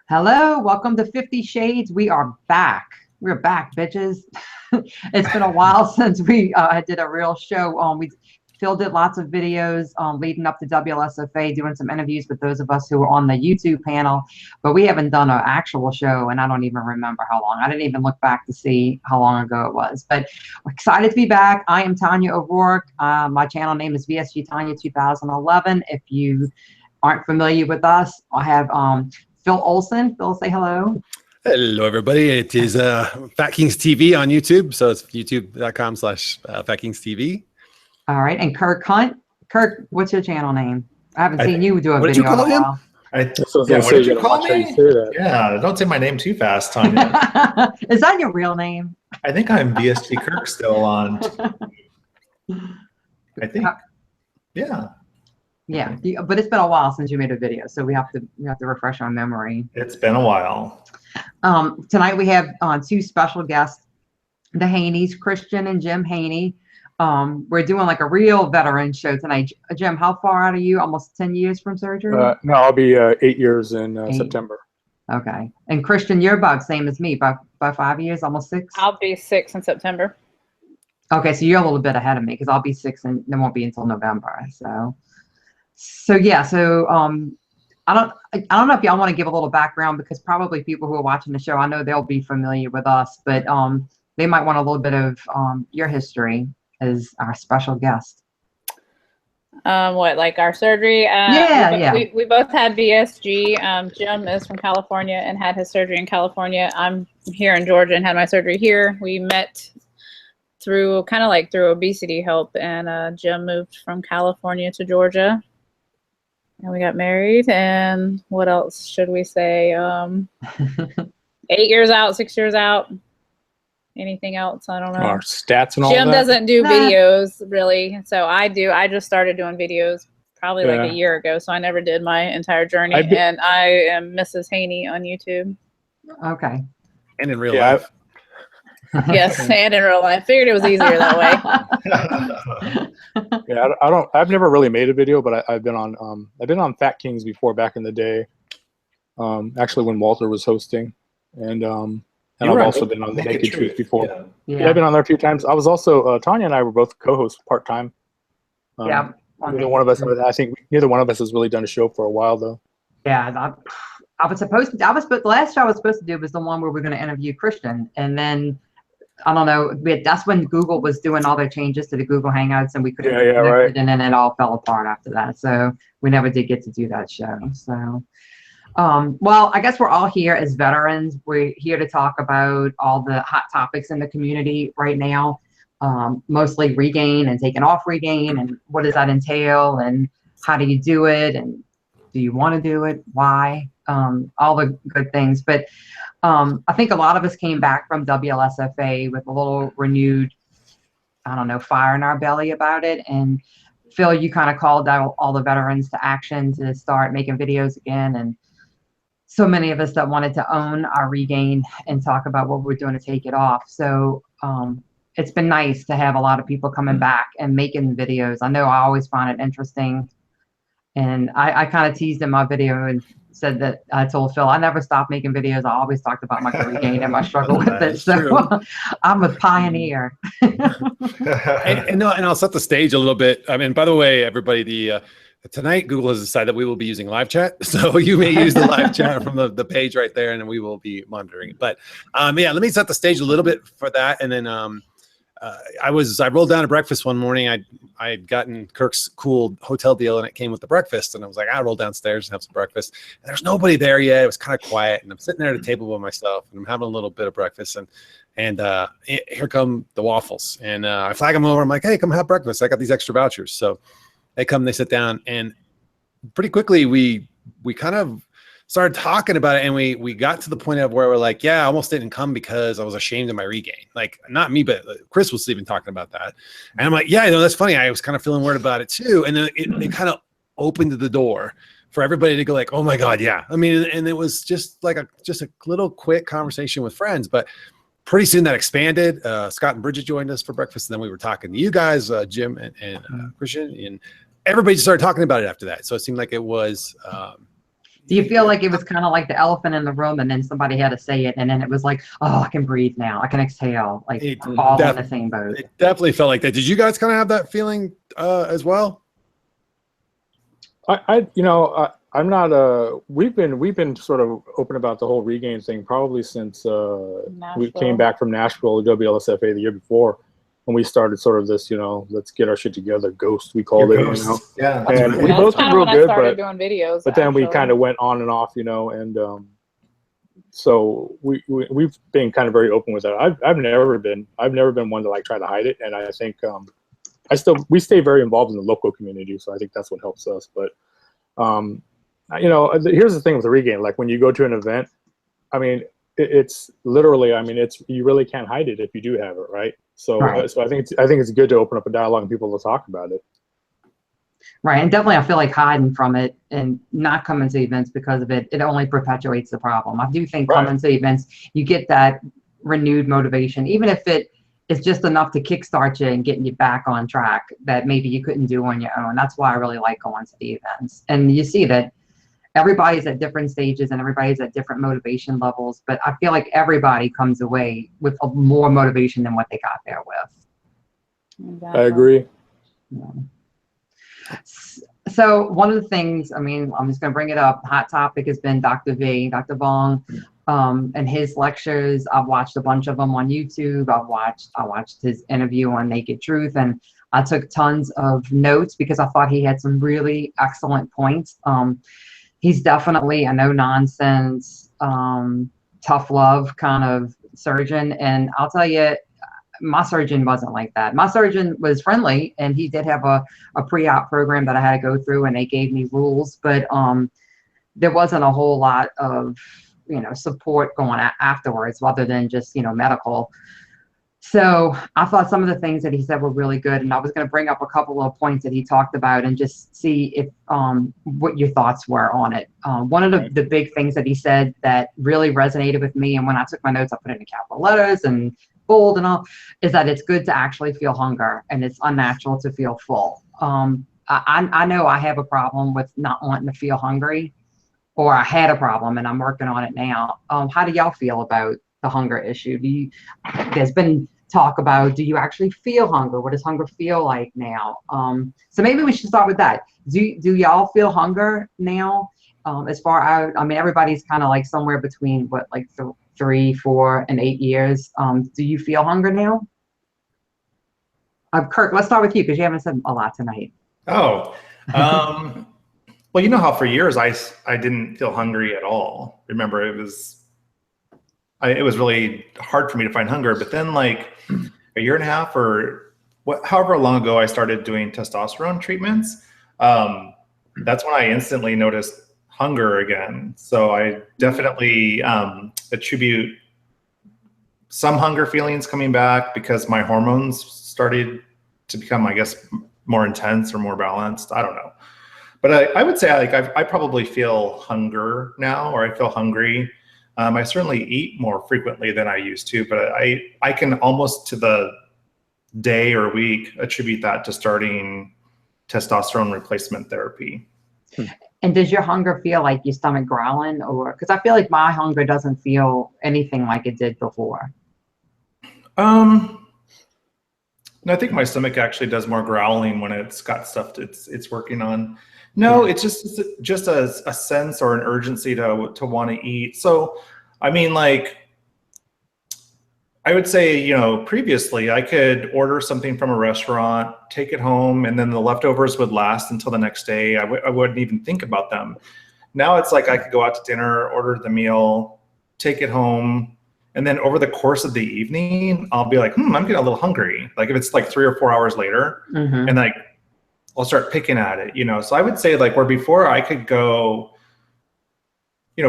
Hello, welcome to 50 Shades. We are back. We're back, bitches. It's been a while since we did a real show. We Phil did lots of videos leading up to WLSFA, doing some interviews with those of us who were on the YouTube panel, but we haven't done an actual show, and I don't even remember how long. I didn't even look back to see how long ago it was, but we're excited to be back. I am Tanya O'Rourke. My channel name is VSG Tanya 2011. If you aren't familiar with us, I have Phil Olson. Phil, say hello. Hello, everybody. It is Fat Kings TV on YouTube. So it's youtube.com/Fat Kings TV. All right. And Kirk Hunt. Kirk, what's your channel name? I haven't seen you do a video in a while. What did you call me? Yeah, don't say my name too fast, Tanya. Is that your real name? I think I'm BSG Kirk still on. I think. Yeah. Yeah, but it's been a while since you made a video, so we have to refresh our memory. It's been a while. Tonight we have two special guests, the Haneys, Christian and Jim Haney. We're doing like a real veteran show tonight. Jim, how far out are you? Almost 10 years from surgery? No, I'll be 8 years in September. Okay. And Christian, you're about the same as me, by 5 years, almost 6? I'll be 6 in September. Okay, so you're a little bit ahead of me because I'll be 6 and it won't be until November. So yeah, I don't know if y'all want to give a little background, because probably people who are watching the show, I know they'll be familiar with us, but they might want a little bit of your history as our special guest. What, like our surgery? Yeah. We both had VSG. Jim is from California and had his surgery in California. I'm here in Georgia and had my surgery here. We met through through obesity help, and Jim moved from California to Georgia. And we got married, and what else should we say? 8 years out, 6 years out. Anything else? I don't know. Our stats and all Jim that? doesn't do videos, really. So I do. I just started doing videos probably like a year ago, so I never did my entire journey. And I am Mrs. Haney on YouTube. Okay. And in real life. Yes, and in real life. Figured it was easier that way. Yeah, I've never really made a video, but I've been on Fat Kings before, back in the day. Actually, when Walter was hosting, and I've also been on the Naked Truth before. Yeah, I've been on there a few times. I was also Tanya and I were both co-hosts part time. Yeah. Neither one of us. I think neither one of us has really done a show for a while, though. Yeah, the last show I was supposed to do was the one where we're going to interview Christian, and then I don't know. That's when Google was doing all their changes to the Google Hangouts, and we couldn't get connected, right. And then it all fell apart after that. So we never did get to do that show. So, well, I guess we're all here as veterans. We're here to talk about all the hot topics in the community right now, mostly regain and taking off regain, and what does that entail, and how do you do it, and do you want to do it? Why? All the good things. But I think a lot of us came back from WLSFA with a little renewed, I don't know, fire in our belly about it. And Phil, you kind of called out all the veterans to action to start making videos again. And so many of us that wanted to own our regain and talk about what we're doing to take it off. So it's been nice to have a lot of people coming back and making videos. I know I always find it interesting. And I kind of teased in my video and said that I told Phil I never stopped making videos. I always talked about my regain and my struggle with it. So I'm a pioneer. and I'll set the stage a little bit. I mean, by the way, everybody, tonight Google has decided that we will be using live chat. So you may use the live chat from the page right there, and we will be monitoring it. But yeah, let me set the stage a little bit for that, and then I rolled down to breakfast one morning. I had gotten Kirk's cool hotel deal, and it came with the breakfast. And I was like, I'll roll downstairs and have some breakfast. And there's nobody there yet. It was kind of quiet, and I'm sitting there at a table by myself, and I'm having a little bit of breakfast. And here come the waffles, and I flag them over. I'm like, hey, come have breakfast. I got these extra vouchers. So they come, they sit down, and pretty quickly we kind of started talking about it, and we got to the point of where we're like, yeah, I almost didn't come because I was ashamed of my regain. Like, not me, but Chris was even talking about that. And I'm like, yeah, that's funny. I was kind of feeling weird about it too. And then it kind of opened the door for everybody to go like, oh my God, yeah. I mean, and it was just like a little quick conversation with friends, but pretty soon that expanded. Scott and Bridget joined us for breakfast, and then we were talking to you guys, Jim and Christian, and everybody just started talking about it after that. So it seemed like it was Do you feel like it was kind of like the elephant in the room, and then somebody had to say it, and then it was like, oh, I can breathe now, I can exhale, like all in the same boat? It definitely felt like that. Did you guys kind of have that feeling as well? I'm not we've been sort of open about the whole regain thing probably since we came back from Nashville, WLSFA, the year before, when we started sort of this, let's get our shit together, ghost, we called it, Yeah. And we both did real good, doing videos, but then we kind of went on and off, and so we've been kind of very open with that. I've never been one to like try to hide it, and I think we stay very involved in the local community, so I think that's what helps us. But here's the thing with the regain. Like when you go to an event, I mean, it's literally, you really can't hide it if you do have it, right? So, so I think it's good to open up a dialogue and people to talk about it. Right, and definitely I feel like hiding from it and not coming to events because of it, it only perpetuates the problem. I do think coming to events, you get that renewed motivation, even if it is just enough to kickstart you and getting you back on track that maybe you couldn't do on your own. That's why I really like going to the events. And you see that everybody's at different stages and everybody's at different motivation levels, but I feel like everybody comes away with more motivation than what they got there with. Exactly. I agree. Yeah. So one of the things, I'm just going to bring it up. Hot topic has been Dr. Vong, and his lectures. I've watched a bunch of them on YouTube. I watched his interview on Naked Truth, and I took tons of notes because I thought he had some really excellent points. He's definitely a no nonsense, tough love kind of surgeon, and I'll tell you, my surgeon wasn't like that. My surgeon was friendly, and he did have a pre-op program that I had to go through, and they gave me rules, but there wasn't a whole lot of support going afterwards other than just medical. So I thought some of the things that he said were really good, and I was going to bring up a couple of points that he talked about and just see if what your thoughts were on it. One of the big things that he said that really resonated with me, and when I took my notes I put it in capital letters and bold and all, is that it's good to actually feel hunger, and it's unnatural to feel full. I know I have a problem with not wanting to feel hungry, or I had a problem and I'm working on it now. How do y'all feel about the hunger issue? There's been talk about, do you actually feel hunger? What does hunger feel like now? So maybe we should start with that. Do y'all feel hunger now? As far out, everybody's kind of like somewhere between what, like 3, 4, and 8 years. Do you feel hunger now? Kirk, let's start with you because you haven't said a lot tonight. Oh, well, you know how for years I didn't feel hungry at all. Remember, it was really hard for me to find hunger. But then, like a year and a half or however long ago, I started doing testosterone treatments. That's when I instantly noticed hunger again. So I definitely attribute some hunger feelings coming back because my hormones started to become, I guess, more intense or more balanced. I don't know. But I would say I probably feel hunger now, or I feel hungry. I certainly eat more frequently than I used to, but I can almost to the day or week attribute that to starting testosterone replacement therapy. And does your hunger feel like your stomach growling, or because I feel like my hunger doesn't feel anything like it did before? No, I think my stomach actually does more growling when it's got stuff it's working on. No, it's just a sense or an urgency to want to eat. So, like, I would say, previously I could order something from a restaurant, take it home, and then the leftovers would last until the next day. I wouldn't even think about them. Now it's like I could go out to dinner, order the meal, take it home, and then over the course of the evening, I'll be like, I'm getting a little hungry. Like if it's like 3 or 4 hours later, and like I'll start picking at it, So I would say like where before I could go,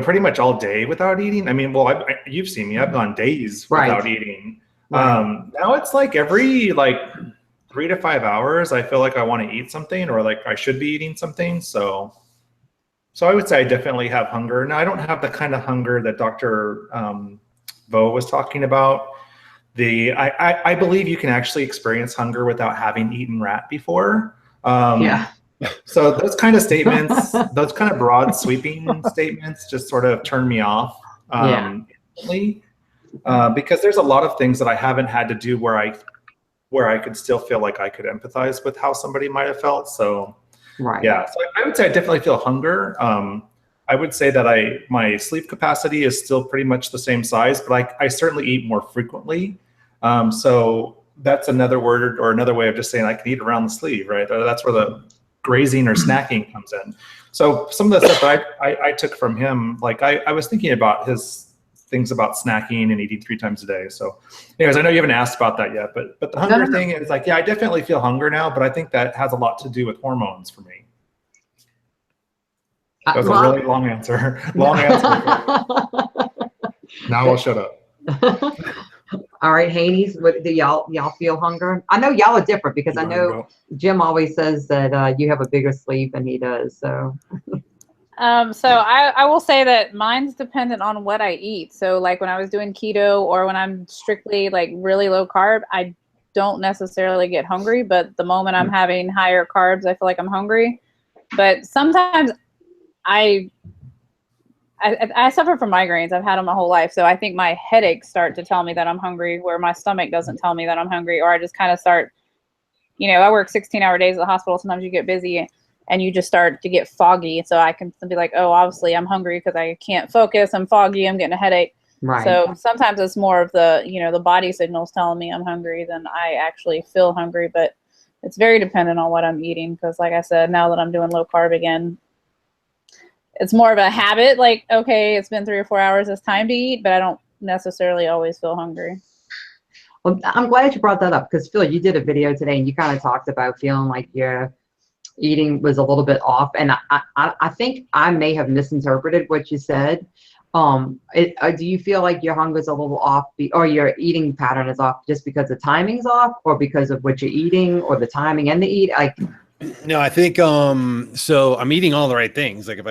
pretty much all day without eating. You've seen me, I've gone days without eating. Now it's like every 3 to 5 hours, I feel like I want to eat something, or like I should be eating something. So I would say I definitely have hunger. Now I don't have the kind of hunger that Dr. Vo was talking about. I believe you can actually experience hunger without having eaten rat before. So those kind of statements, those kind of broad sweeping statements just sort of turn me off instantly, because there's a lot of things that I haven't had to do where I could still feel like I could empathize with how somebody might have felt. So yeah, so I would say I definitely feel hunger. I would say that my sleep capacity is still pretty much the same size, but I certainly eat more frequently. So that's another word or another way of just saying I can eat around the sleeve, right? That's where the grazing or snacking comes in. So some of the stuff that I took from him, like I was thinking about his things about snacking and eating 3 times a day. So anyways, I know you haven't asked about that yet, but the hunger thing is like, yeah, I definitely feel hunger now, but I think that has a lot to do with hormones for me. That was a really long answer. Long answer. Now I'll shut up. All right, Haney's, do y'all feel hunger? I know y'all are different because I know Jim always says that you have a bigger sleeve than he does. So, so I will say that mine's dependent on what I eat. So like when I was doing keto or when I'm strictly like really low carb, I don't necessarily get hungry. But the moment I'm having higher carbs, I feel like I'm hungry. But sometimes I suffer from migraines. I've had them my whole life. So I think my headaches start to tell me that I'm hungry, where my stomach doesn't tell me that I'm hungry, or I just kind of start, I work 16-hour days at the hospital. Sometimes you get busy and you just start to get foggy. So I can be like, oh, obviously I'm hungry because I can't focus. I'm foggy. I'm getting a headache. Right. So sometimes it's more of the, the body signals telling me I'm hungry than I actually feel hungry. But it's very dependent on what I'm eating. Because like I said, now that I'm doing low carb again, it's more of a habit, like, okay, it's been 3 or 4 hours, it's time to eat, but I don't necessarily always feel hungry. Well, I'm glad you brought that up because Phil, you did a video today and you kind of talked about feeling like your eating was a little bit off. And I think I may have misinterpreted what you said. Do you feel like your hunger is a little off or your eating pattern is off just because the timing's off or because of what you're eating or the timing and the eat? No, I think so I'm eating all the right things. Like if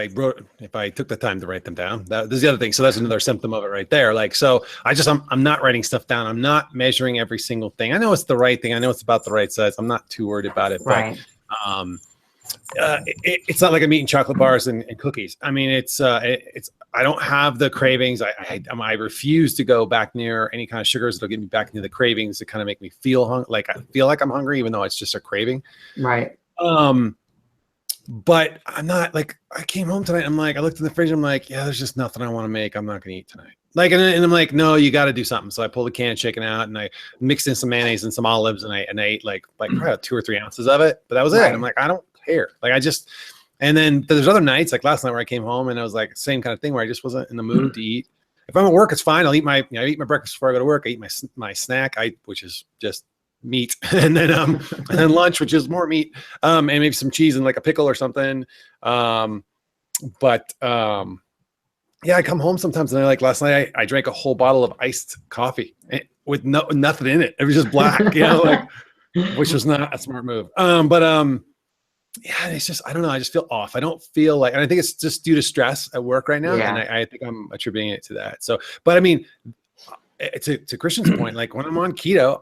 I took the time to write them down, there's the other thing. So that's another symptom of it right there. Like, so I'm not writing stuff down. I'm not measuring every single thing. I know it's the right thing. I know it's about the right size. I'm not too worried about it. Right. But it's not like I'm eating chocolate bars and cookies. I mean, I don't have the cravings. I refuse to go back near any kind of sugars that'll get me back into the cravings that kind of make me feel like I feel like I'm hungry, even though it's just a craving. Right. But I'm not like, I came home tonight. I'm like, I looked in the fridge. I'm like, yeah, there's just nothing I want to make. I'm not going to eat tonight. Like, and I'm like, no, you got to do something. So I pulled a can of chicken out and I mixed in some mayonnaise and some olives and I ate like probably 2 or 3 ounces of it, but that was it. I'm like, I don't care. Like and then there's other nights like last night where I came home and I was like same kind of thing where I just wasn't in the mood to eat. If I'm at work, it's fine. I'll eat I eat my breakfast before I go to work. I eat my snack, which is just meat, and then lunch, which is more meat, and maybe some cheese and like a pickle or something. Yeah, I come home sometimes and like last night I drank a whole bottle of iced coffee with nothing in it. It was just black, which was not a smart move. Yeah, it's just, I don't know. I just feel off. I don't feel like, and I think it's just due to stress at work right now. Yeah. And I think I'm attributing it to that. So, but I mean, to Christian's point, like when I'm on keto,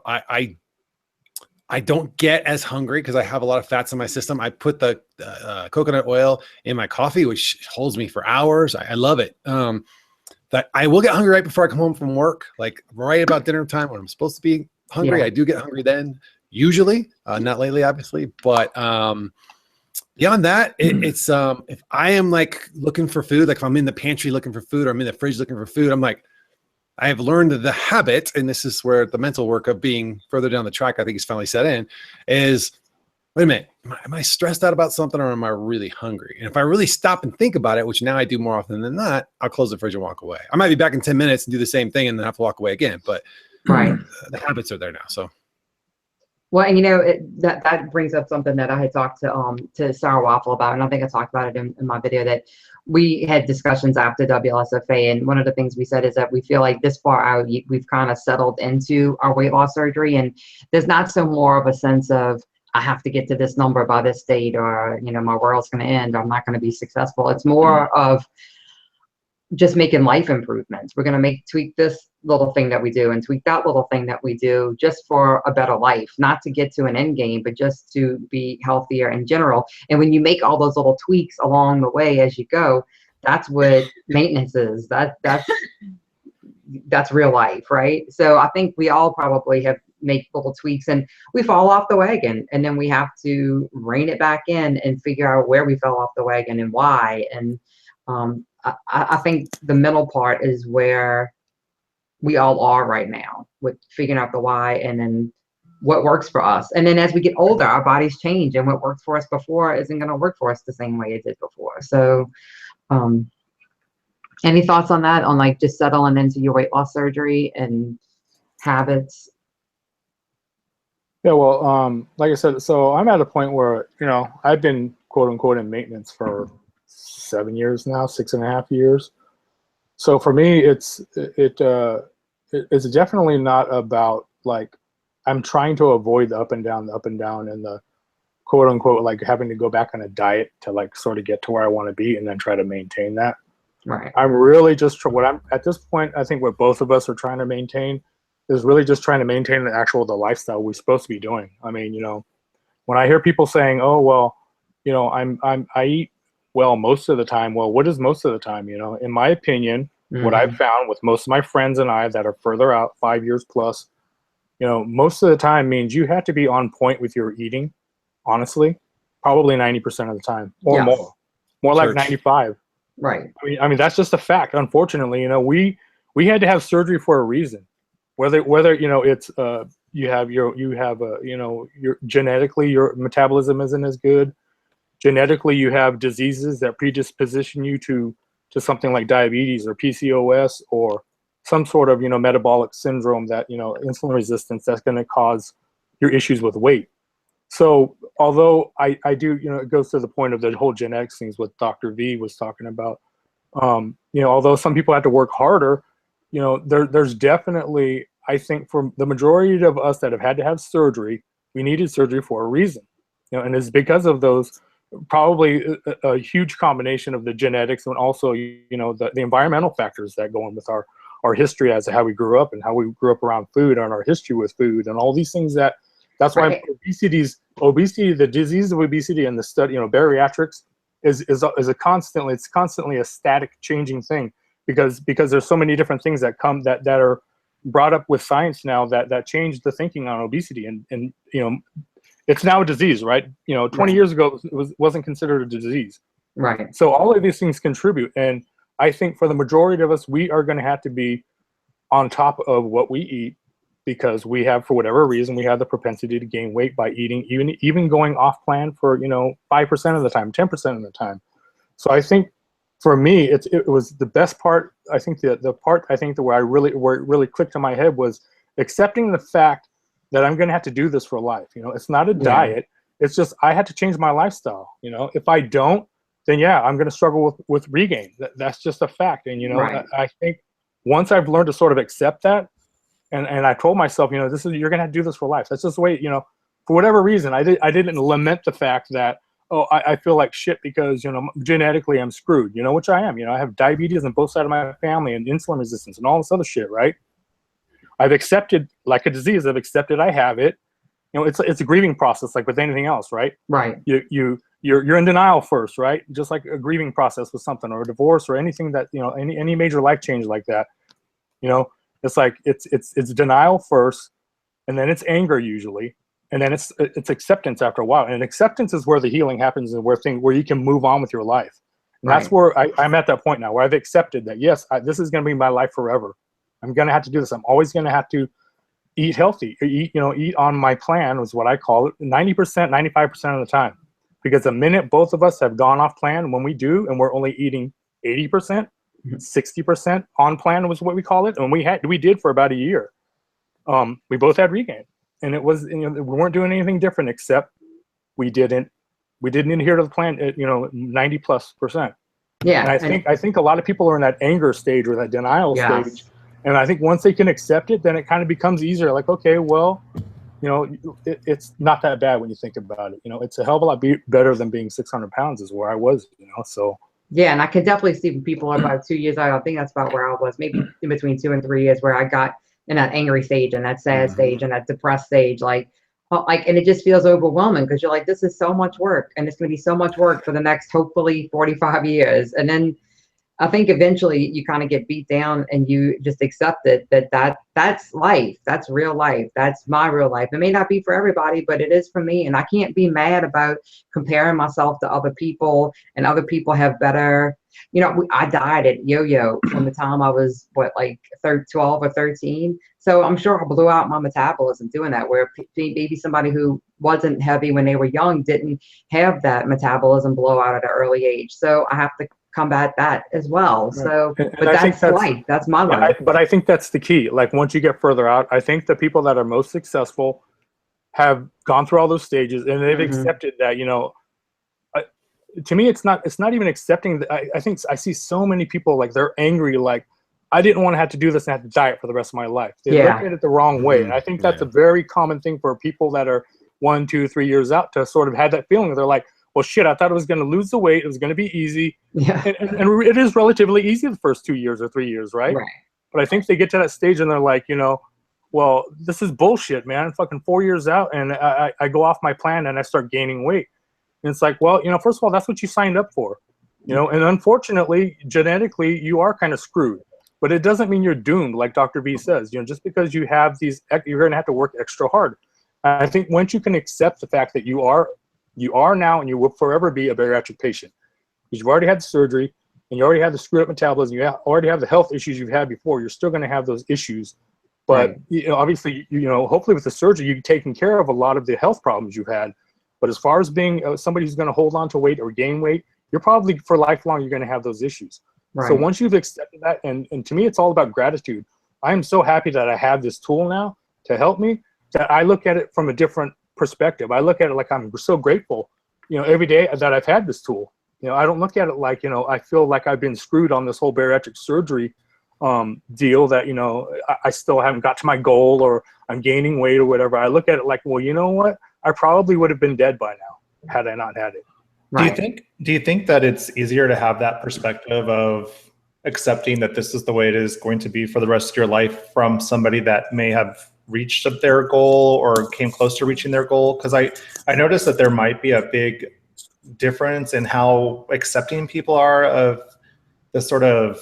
I don't get as hungry because I have a lot of fats in my system. I put the coconut oil in my coffee, which holds me for hours. I love it. That I will get hungry right before I come home from work, like right about dinner time when I'm supposed to be hungry. Yeah. I do get hungry then, usually, not lately, obviously, but beyond that, it's if I am like looking for food, like if I'm in the pantry looking for food or I'm in the fridge looking for food, I'm like, I have learned the habit, and this is where the mental work of being further down the track, I think is finally set in, is, wait a minute, am I stressed out about something or am I really hungry? And if I really stop and think about it, which now I do more often than not, I'll close the fridge and walk away. I might be back in 10 minutes and do the same thing and then have to walk away again, but the habits are there now, so. Well, and that brings up something that I had talked to Sarah Waffle about, and I think I talked about it in my video, that we had discussions after WSFA, and one of the things we said is that we feel like this far out, we've kind of settled into our weight loss surgery, and there's not so more of a sense of, I have to get to this number by this date, or, my world's going to end, or I'm not going to be successful. It's more of just making life improvements. We're going to tweak this little thing that we do and tweak that little thing that we do just for a better life, not to get to an end game, but just to be healthier in general. And when you make all those little tweaks along the way as you go, that's what maintenance is. That's real life, right? So I think we all probably have make little tweaks and we fall off the wagon, and then we have to rein it back in and figure out where we fell off the wagon and why. And I think the middle part is where we all are right now, with figuring out the why and then what works for us. And then as we get older, our bodies change, and what worked for us before isn't going to work for us the same way it did before. So any thoughts on that, on like just settling into your weight loss surgery and habits? Yeah, well, like I said, so I'm at a point where, you know, I've been quote unquote in maintenance for 7 years now, 6.5 years. So for me, it's definitely not about like I'm trying to avoid the up and down, and the quote unquote like having to go back on a diet to like sort of get to where I want to be and then try to maintain that. Right. I'm really just what I'm at this point. I think what both of us are trying to maintain is really just trying to maintain the lifestyle we're supposed to be doing. I mean, you know, when I hear people saying, "Oh, well, you know, I eat well most of the time." Well, what is most of the time? You know, in my opinion, what I've found with most of my friends and I that are further out, 5 years plus, you know, most of the time means you have to be on point with your eating. Honestly, probably 90% of the time, or more like 95. Right. I mean, that's just a fact. Unfortunately, you know, we had to have surgery for a reason. Whether you know it's you have you know, your genetically your metabolism isn't as good. Genetically, you have diseases that predisposition you to something like diabetes or PCOS or some sort of, you know, metabolic syndrome that, you know, insulin resistance that's going to cause your issues with weight. So although I do, you know, it goes to the point of the whole genetics things what Dr. V was talking about. You know, although some people have to work harder, you know, there's definitely, I think for the majority of us that have had to have surgery, we needed surgery for a reason, you know, and it's because of those, probably a huge combination of the genetics and also, you know, the environmental factors that go in with our history as to how we grew up and how we grew up around food and our history with food and all these things that's why obesity, the disease of obesity and the study, you know, bariatrics is constantly a static changing thing because there's so many different things that come that are brought up with science now that change the thinking on obesity and you know, it's now a disease, right? You know, 20 years ago it wasn't considered a disease. Right. So all of these things contribute, and I think for the majority of us, we are going to have to be on top of what we eat because we have, for whatever reason, we have the propensity to gain weight by eating, even going off plan for, you know, 5% of the time, 10% of the time. So I think for me, it was the best part. I think the part I think where it really clicked in my head was accepting the fact that I'm going to have to do this for life. You know, it's not a diet. It's just I had to change my lifestyle. You know, if I don't, then yeah, I'm going to struggle with regain. That's just a fact. And you know, I think once I've learned to sort of accept that, and I told myself, you know, you're going to have to do this for life. That's just the way. You know, for whatever reason, I didn't lament the fact that I feel like shit because, you know, genetically I'm screwed. You know, which I am. You know, I have diabetes on both sides of my family and insulin resistance and all this other shit. Right. I've accepted, like a disease, I've accepted I have it. You know, it's a grieving process, like with anything else, right? Right. You're in denial first, right? Just like a grieving process with something or a divorce or anything that, you know, any major life change like that. You know, it's like it's denial first, and then it's anger usually, and then it's acceptance after a while. And acceptance is where the healing happens and where you can move on with your life. And that's where I'm at that point now, where I've accepted that yes, this is going to be my life forever. I'm going to have to do this. I'm always going to have to eat healthy, eat on my plan is what I call it, 90%, 95% of the time. Because the minute both of us have gone off plan, when we do, and we're only eating 80%, 60% on plan was what we call it. And we did for about a year. We both had regain. And it was, you know, we weren't doing anything different except we didn't adhere to the plan at, you know, 90+%. Yeah. And I think a lot of people are in that anger stage or that denial stage. And I think once they can accept it, then it kind of becomes easier. Like, okay, well, you know, it's not that bad when you think about it. You know, it's a hell of a lot better than being 600 pounds is where I was, you know. So Yeah, and I can definitely see when people are about 2 years old. I think that's about where I was, maybe in between 2 and 3 years, where I got in that angry stage and that sad stage and that depressed stage, and it just feels overwhelming because you're like, this is so much work, and it's going to be so much work for the next hopefully 45 years, and then I think eventually you kind of get beat down and you just accept it that's life. That's real life. That's my real life. It may not be for everybody, but it is for me. And I can't be mad about comparing myself to other people, and other people have better, I died at yo-yo from the time I was 12 or 13. So I'm sure I blew out my metabolism doing that, where maybe somebody who wasn't heavy when they were young didn't have that metabolism blowout at an early age. So I have to combat that as well. So, but that's life. That's my life. But I think that's the key. Like once you get further out, I think the people that are most successful have gone through all those stages and they've accepted that, to me, it's not even accepting that. I think I see so many people like they're angry, like I didn't want to have to do this and have to diet for the rest of my life. They look at it the wrong way. And I think that's a very common thing for people that are 1, 2, 3 years out to sort of have that feeling. They're like, well, shit, I thought I was going to lose the weight. It was going to be easy. Yeah. And it is relatively easy the first 2 years or 3 years, right? But I think they get to that stage and they're like, well, this is bullshit, man. I'm fucking 4 years out and I go off my plan and I start gaining weight. And it's like, well, first of all, that's what you signed up for, and unfortunately, genetically, you are kind of screwed. But it doesn't mean you're doomed, like Dr. V says. Just because you have these, you're going to have to work extra hard. I think once you can accept the fact that you are now and you will forever be a bariatric patient, because you've already had the surgery and you already have the screwed up metabolism, you already have the health issues you've had before, you're still going to have those issues. But obviously, hopefully with the surgery, you've taken care of a lot of the health problems you've had. But as far as being somebody who's going to hold on to weight or gain weight, you're probably for lifelong, you're going to have those issues. So once you've accepted that, and to me, it's all about gratitude. I am so happy that I have this tool now to help me, that I look at it from a different perspective. I look at it like I'm so grateful, every day that I've had this tool. I don't look at it like, I feel like I've been screwed on this whole bariatric surgery deal that, I still haven't got to my goal or I'm gaining weight or whatever. I look at it like, well, you know what? I probably would have been dead by now had I not had it. Do you think that it's easier to have that perspective of accepting that this is the way it is going to be for the rest of your life from somebody that may have reached their goal or came close to reaching their goal? Because I noticed that there might be a big difference in how accepting people are of the sort of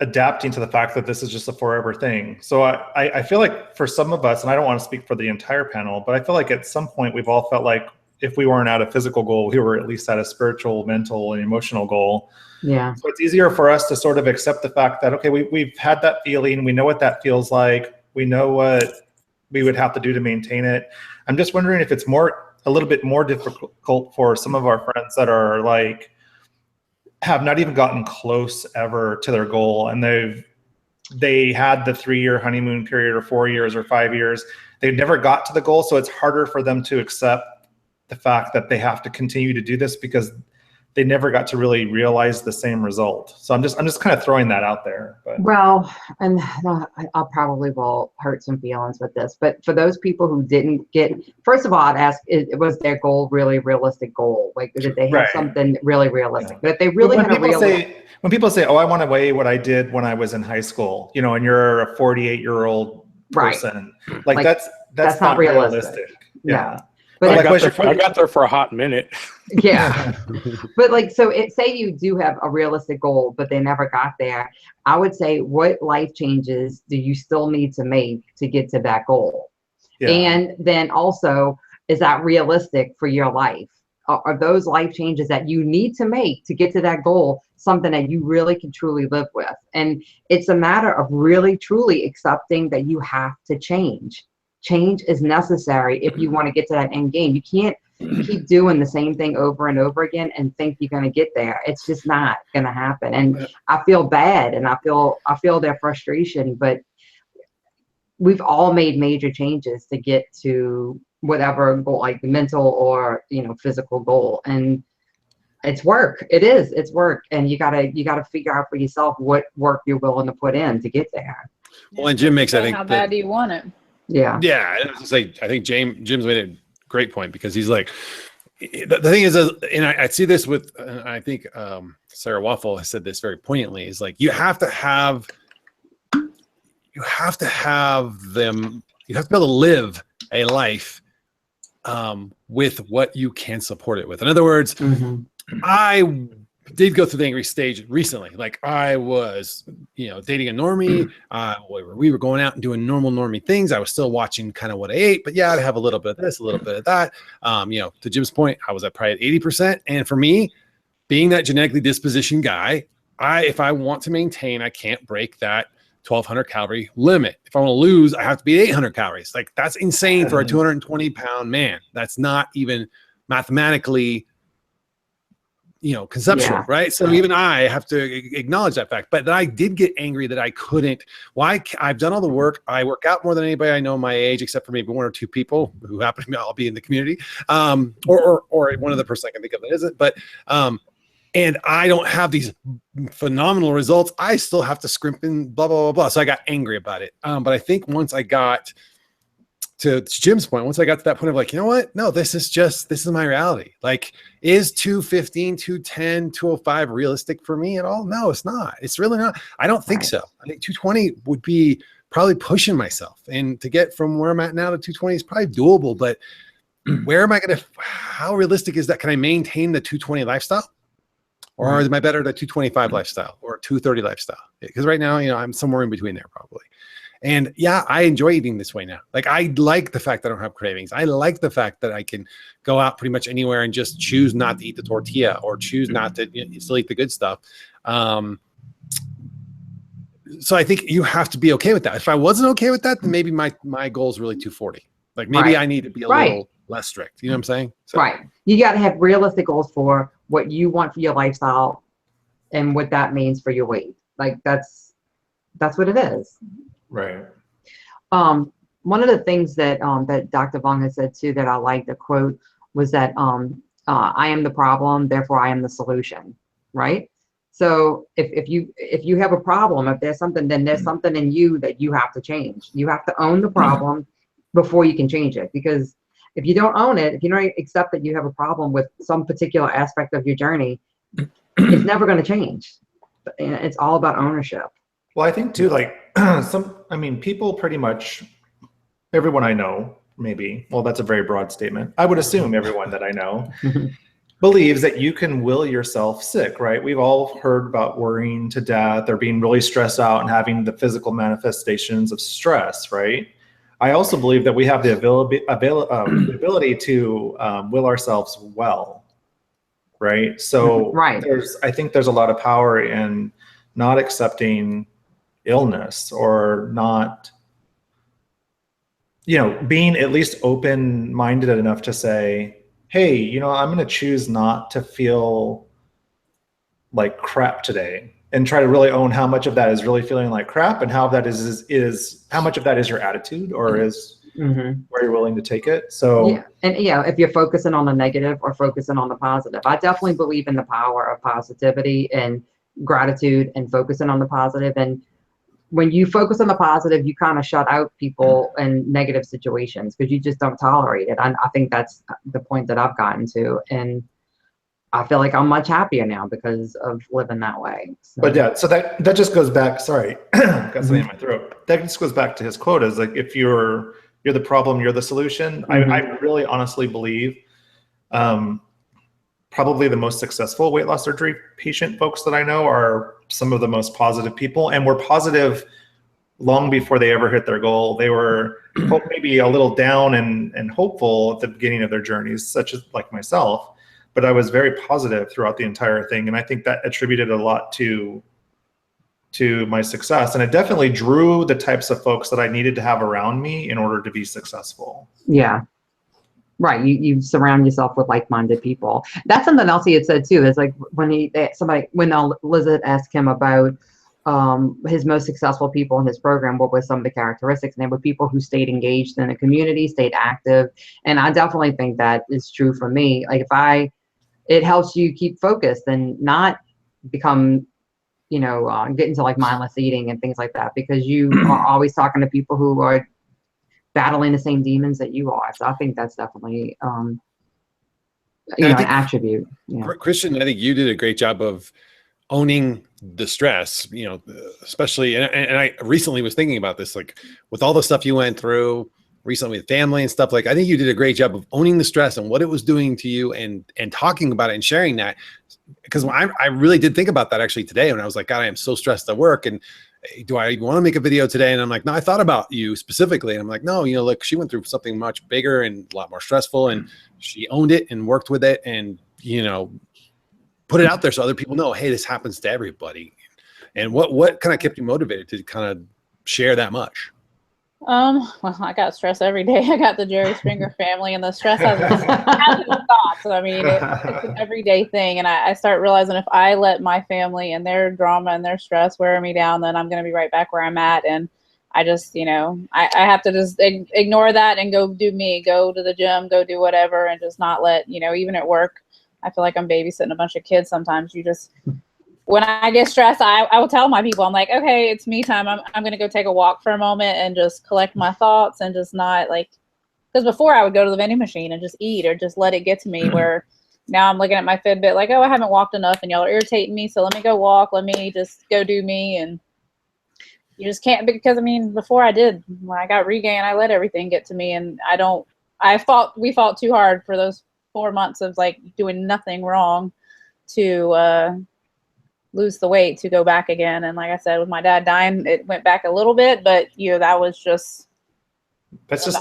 adapting to the fact that this is just a forever thing. So I feel like for some of us, and I don't want to speak for the entire panel, but I feel like at some point we've all felt like if we weren't at a physical goal, we were at least at a spiritual, mental, and emotional goal. Yeah. So it's easier for us to sort of accept the fact that, okay, we've had that feeling. We know what that feels like. We know what we would have to do to maintain it. I'm just wondering if it's a little bit more difficult for some of our friends that are like, have not even gotten close ever to their goal. And they had the 3-year honeymoon period or 4 years or 5 years. They've never got to the goal. So it's harder for them to accept the fact that they have to continue to do this because they never got to really realize the same result. So I'm just kind of throwing that out there. But. Well, and I probably will hurt some feelings with this, but for those people who didn't get, first of all, I'd ask, was their goal really a realistic goal? Like, did they have something really realistic? But if they really had when people say, oh, I want to weigh what I did when I was in high school, and you're a 48-year-old person, like that's not realistic. Yeah. But I got there for a hot minute. Yeah. But say you do have a realistic goal, but they never got there. I would say, what life changes do you still need to make to get to that goal? Yeah. And then also, is that realistic for your life? Are those life changes that you need to make to get to that goal something that you really can truly live with? And it's a matter of really, truly accepting that you have to change. Change is necessary if you want to get to that end game. You can't keep doing the same thing over and over again and think you're going to get there. It's just not going to happen. And I feel bad and I feel their frustration, but we've all made major changes to get to whatever goal, like the mental or, physical goal. And it's work. It's work. And you gotta figure out for yourself what work you're willing to put in to get there. Well, and Jim makes, I think, how bad do you want it? Yeah. Yeah. It's like, I think Jim's made a great point because he's like, the thing is, and I see this with, I think Sarah Waffle has said this very poignantly, is like, you have to be able to live a life with what you can support it with. In other words, I did go through the angry stage recently. Like, I was, dating a normie. We were going out and doing normal normie things. I was still watching kind of what I ate, but yeah, I'd have a little bit of this, a little bit of that. To Jim's point, I was at probably at 80%. And for me, being that genetically dispositioned guy, if I want to maintain, I can't break that 1,200 calorie limit. If I want to lose, I have to be 800 calories. Like, that's insane for a 220 pound man. That's not even mathematically conceptual, right? So even I have to acknowledge that fact. But I did get angry that I couldn't. I've done all the work. I work out more than anybody I know my age, except for maybe one or two people who happen to all be in the community, or one other person I can think of that isn't. But and I don't have these phenomenal results. I still have to scrimp and blah, blah, blah, blah. So I got angry about it. But I think once I got to Jim's point, once I got to that point of like, you know what? No, this is my reality. Like, is 215, 210, 205 realistic for me at all? No, it's not. It's really not. I don't think so. I think 220 would be probably pushing myself. And to get from where I'm at now to 220 is probably doable. But where am I going to, how realistic is that? Can I maintain the 220 lifestyle? Or am I better at a 225 lifestyle or a 230 lifestyle? Because right now, I'm somewhere in between there probably. And yeah, I enjoy eating this way now. Like, I like the fact that I don't have cravings. I like the fact that I can go out pretty much anywhere and just choose not to eat the tortilla or choose not to still eat the good stuff. So I think you have to be okay with that. If I wasn't okay with that, then maybe my goal is really 240. Like, maybe I need to be a little less strict. You know what I'm saying? So. Right. You got to have realistic goals for what you want for your lifestyle and what that means for your weight. Like, that's what it is. Right. One of the things that that Dr. Vong has said too that I like the quote was that I am the problem, therefore I am the solution. Right. So if you have a problem, if there's something, then there's something in you that you have to change. You have to own the problem before you can change it. Because if you don't own it, if you don't accept that you have a problem with some particular aspect of your journey, it's never going to change. It's all about ownership. Well, I think too, like people pretty much, everyone I know, maybe, well, that's a very broad statement. I would assume everyone that I know believes that you can will yourself sick, right? We've all heard about worrying to death or being really stressed out and having the physical manifestations of stress, right? I also believe that we have the ability to will ourselves well, right? So I think there's a lot of power in not accepting illness or not, being at least open-minded enough to say, hey, I'm going to choose not to feel like crap today, and try to really own how much of that is really feeling like crap and how that is how much of that is your attitude or is where you're willing to take it. So if you're focusing on the negative or focusing on the positive, I definitely believe in the power of positivity and gratitude and focusing on the positive. And when you focus on the positive, you kind of shut out people in negative situations because you just don't tolerate it. I think that's the point that I've gotten to. And I feel like I'm much happier now because of living that way. So. But yeah, so that just goes back, sorry, got something in my throat. That just goes back to his quote is like, if you're the problem, you're the solution. I really honestly believe probably the most successful weight loss surgery patient folks that I know are some of the most positive people, and were positive long before they ever hit their goal. They were maybe a little down and hopeful at the beginning of their journeys, such as like myself. But I was very positive throughout the entire thing. And I think that attributed a lot to my success. And it definitely drew the types of folks that I needed to have around me in order to be successful. Yeah. Right. You surround yourself with like-minded people. That's something else he had said too, is like when Elizabeth asked him about his most successful people in his program, what were some of the characteristics? And they were people who stayed engaged in the community, stayed active. And I definitely think that is true for me. Like it helps you keep focused and not become, get into like mindless eating and things like that, because you are always talking to people who are battling the same demons that you are. So I think that's definitely attribute. Yeah. Christian, I think you did a great job of owning the stress, especially, and I recently was thinking about this, like with all the stuff you went through recently with family and stuff, like I think you did a great job of owning the stress and what it was doing to you and talking about it and sharing that. Because I really did think about that actually today when I was like, God, I am so stressed at work. And do I want to make a video today? And I'm like, no, I thought about you specifically. And I'm like, no, look, she went through something much bigger and a lot more stressful, and she owned it and worked with it and, put it out there so other people know, hey, this happens to everybody. And what kind of kept you motivated to kind of share that much? Well, I got stress every day. I got the Jerry Springer family, and the stress hasn't stopped. I mean, it's an everyday thing. And I start realizing if I let my family and their drama and their stress wear me down, then I'm going to be right back where I'm at. And I just, I have to just ignore that and go do me, go to the gym, go do whatever, and just not let, even at work, I feel like I'm babysitting a bunch of kids sometimes. When I get stressed, I will tell my people, I'm like, okay, it's me time. I'm going to go take a walk for a moment and just collect my thoughts and just not because before I would go to the vending machine and just eat or just let it get to me, where now I'm looking at my Fitbit like, oh, I haven't walked enough and y'all are irritating me. So let me go walk. Let me just go do me. And you just can't, because before I did, when I got regained, I let everything get to me. And we fought too hard for those 4 months of doing nothing wrong to, lose the weight to go back again. And like I said, with my dad dying, it went back a little bit, but that was just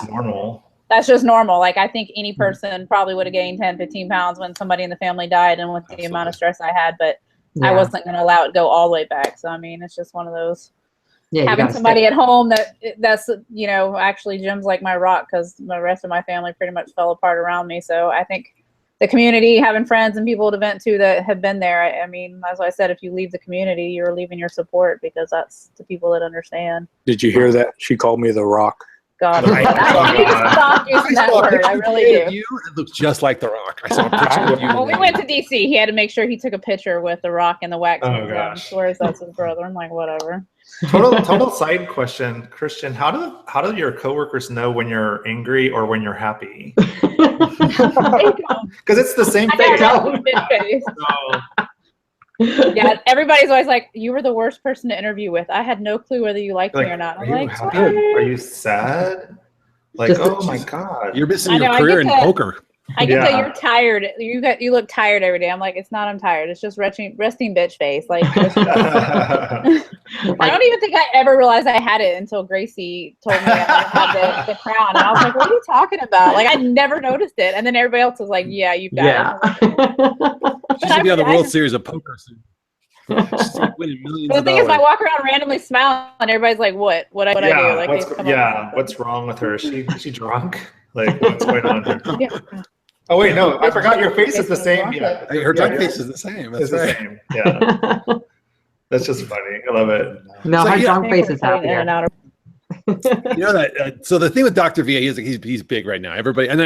normal. That's just normal. I think any person probably would have gained 10, 15 pounds when somebody in the family died and with the amount of stress I had, but I wasn't going to allow it to go all the way back. So, it's just one of those, having somebody at home that's, actually Jim's like my rock, because the rest of my family pretty much fell apart around me. So I think the community, having friends and people to vent to that have been there. As I said, if you leave the community, you're leaving your support, because that's the people that understand. Did you hear that? She called me the Rock. God, I need to stop using that word. I really do. It looks just like the Rock. I saw a picture of you. Well, we went to DC. He had to make sure he took a picture with the Rock and the wax. Oh gosh. Swears that's his brother. I'm like, whatever. Total side question, Christian. How do your coworkers know when you're angry or when you're happy? Because it's the same face. Yeah, everybody's always like, you were the worst person to interview with. I had no clue whether you liked me or not. I'm like, happy? Are you sad? Oh my God. You're missing your career in poker. I get that you're tired. You look tired every day. I'm like, it's not I'm tired. It's just resting bitch face. I don't even think I ever realized I had it until Gracie told me I had the crown. And I was like, what are you talking about? I never noticed it. And then everybody else was like, yeah, you've got it. She should be on the World Series of Poker soon. Winning millions the thing is, I walk around randomly smiling, and everybody's like, what I do? What's wrong with her? Is she drunk? What's going on here? Yeah. Oh wait, no, I forgot your face is the same. Yeah, her drunk face is the same. That's right. The same. Yeah, that's just funny. I love it. No, my drunk face is happier. So the thing with Dr. V, he's big right now. Everybody, and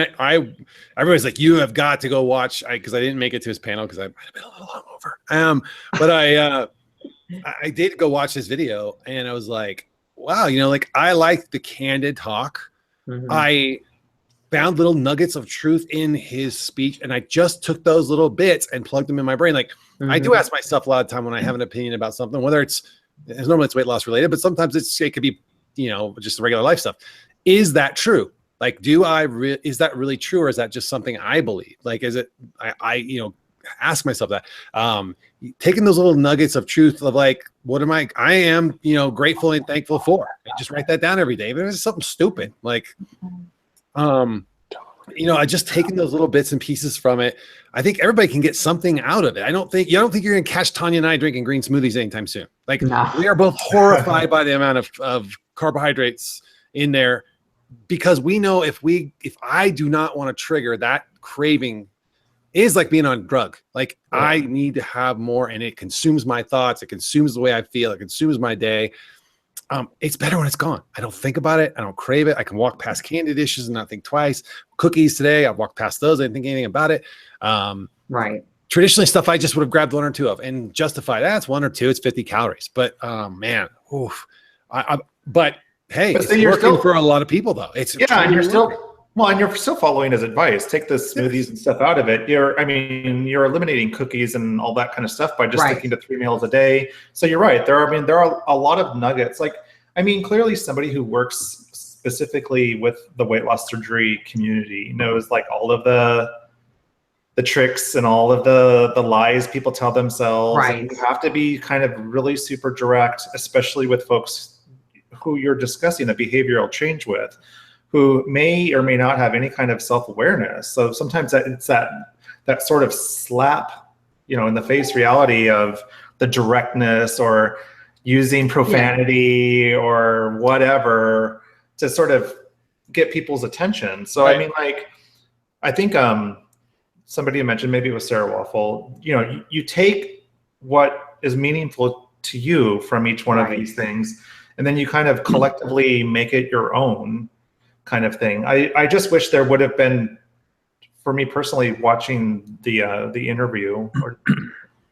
everybody's like, you have got to go watch. Because I didn't make it to his panel because I might have been a little hungover. But I did go watch his video, and I was like, wow, I like the candid talk. Mm-hmm. I found little nuggets of truth in his speech, and I just took those little bits and plugged them in my brain. I do ask myself a lot of time when I have an opinion about something, whether normally it's weight loss related, but sometimes it could be, just regular life stuff. Is that true? Is that really true? Or is that just something I believe? Is it, I ask myself that, taking those little nuggets of truth of what am I am, grateful and thankful for, and just write that down every day. But it's something stupid. I just taking those little bits and pieces from it. I think everybody can get something out of it. I don't think you're going to catch Tanya and I drinking green smoothies anytime soon. We are both horrified by the amount of carbohydrates in there, because we know if I do not want to trigger that craving, is like being on a drug. I need to have more, and it consumes my thoughts. It consumes the way I feel. It consumes my day. It's better when it's gone. I don't think about it. I don't crave it. I can walk past candy dishes and not think twice. Cookies today, I walked past those. I didn't think anything about it. Right. Traditionally, stuff I just would have grabbed one or two of and justified. That's one or two. It's 50 calories. But man, oof. But hey, it's working for a lot of people though. And Well, and you're still following his advice. Take the smoothies and stuff out of it. You're eliminating cookies and all that kind of stuff by just sticking to 3 meals a day. So you're right. There are a lot of nuggets. Like, clearly somebody who works specifically with the weight loss surgery community knows like all of the tricks and all of the lies people tell themselves. Right. And you have to be kind of really super direct, especially with folks who you're discussing the behavioral change with, who may or may not have any kind of self-awareness. So sometimes it's that sort of slap, in the face reality of the directness or using profanity or whatever to sort of get people's attention. So Right. I think somebody mentioned, maybe it was Sarah Waffle, you take what is meaningful to you from each one of these things, and then you kind of collectively make it your own kind of thing. I just wish there would have been, for me personally, watching the interview or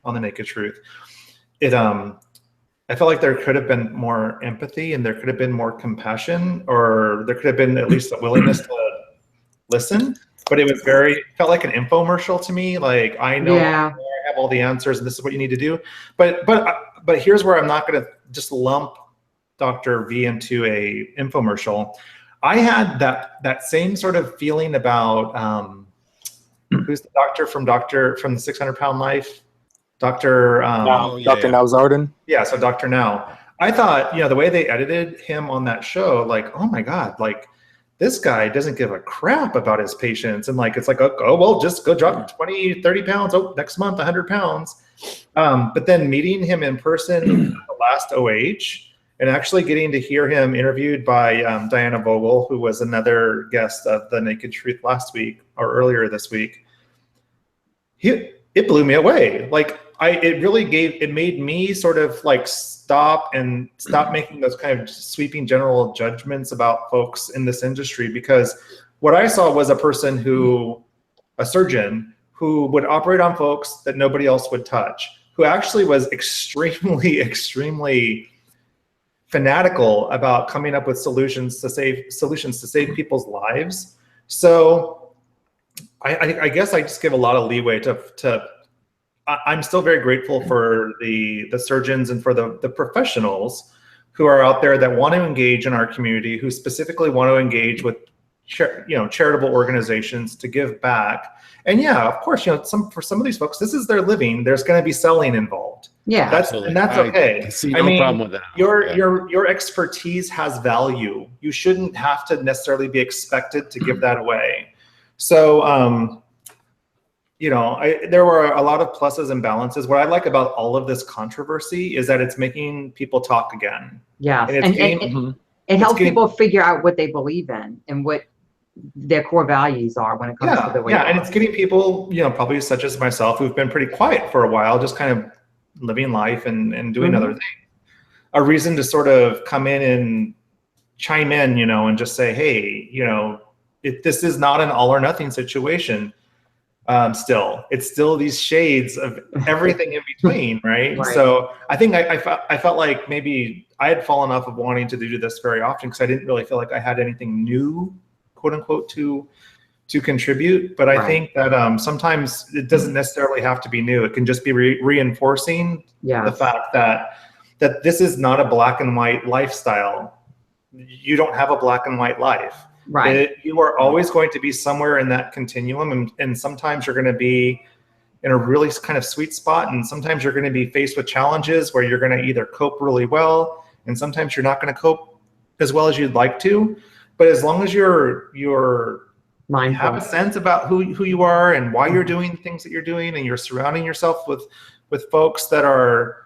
on The Naked Truth, I felt like there could have been more empathy and there could have been more compassion, or there could have been at least a willingness to listen. But it was felt like an infomercial to me. Like, I know I have all the answers and this is what you need to do. But here's where I'm not going to just lump Dr. V into a infomercial. I had that same sort of feeling about who's the doctor from the 600 Pound Life? Dr. Dr. Now Zarden. Yeah, so Dr. Now. I thought, the way they edited him on that show, like, oh my God, like, this guy doesn't give a crap about his patients. And like, it's like, oh, well, just go drop 20, 30 pounds. Oh, next month, 100 pounds. But then meeting him in person at the last OH and actually getting to hear him interviewed by Diana Vogel, who was another guest of The Naked Truth last week or earlier this week, it blew me away. Like, it made me sort of like stop making those kind of sweeping general judgments about folks in this industry, because what I saw was a surgeon who would operate on folks that nobody else would touch, who actually was extremely, extremely fanatical about coming up with solutions to save people's lives. So I guess I just give a lot of leeway to I'm still very grateful for the surgeons and for the professionals who are out there that want to engage in our community, who specifically want to engage with charitable organizations to give back. And yeah, of course, for some of these folks, this is their living. There's going to be selling involved. Yeah, that's okay. I see no problem with that. Your expertise has value. You shouldn't have to necessarily be expected to give that away. So, there were a lot of pluses and balances. What I like about all of this controversy is that it's making people talk again. Yeah, and it helps people figure out what they believe in and what their core values are when it comes to the weight loss. And it's getting people, probably such as myself, who've been pretty quiet for a while, just kind of living life and doing other things, a reason to sort of come in and chime in, and just say, hey, this is not an all or nothing situation. It's still these shades of everything in between, right? So I think I felt like maybe I had fallen off of wanting to do this very often because I didn't really feel like I had anything new, quote unquote, to contribute. But I think that sometimes it doesn't necessarily have to be new. It can just be reinforcing the fact that this is not a black and white lifestyle. You don't have a black and white life. Right. You are always going to be somewhere in that continuum. And sometimes you're going to be in a really kind of sweet spot. And sometimes you're going to be faced with challenges where you're going to either cope really well, and sometimes you're not going to cope as well as you'd like to. But as long as you're mindful, have a sense about who you are and why you're doing the things that you're doing, and you're surrounding yourself with folks that are,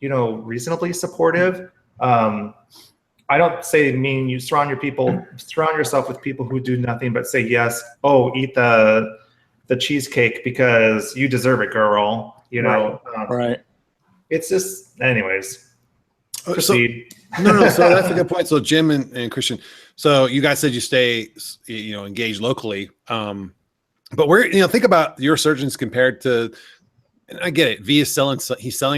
reasonably supportive. I don't mean you surround yourself with people who do nothing but say yes. Oh, eat the cheesecake because you deserve it, girl. Right. It's just, anyways. Proceed. No. So that's a good point. So Jim and Christian, so you guys said you stay, engaged locally. But think about your surgeons compared to, and I get it. V is selling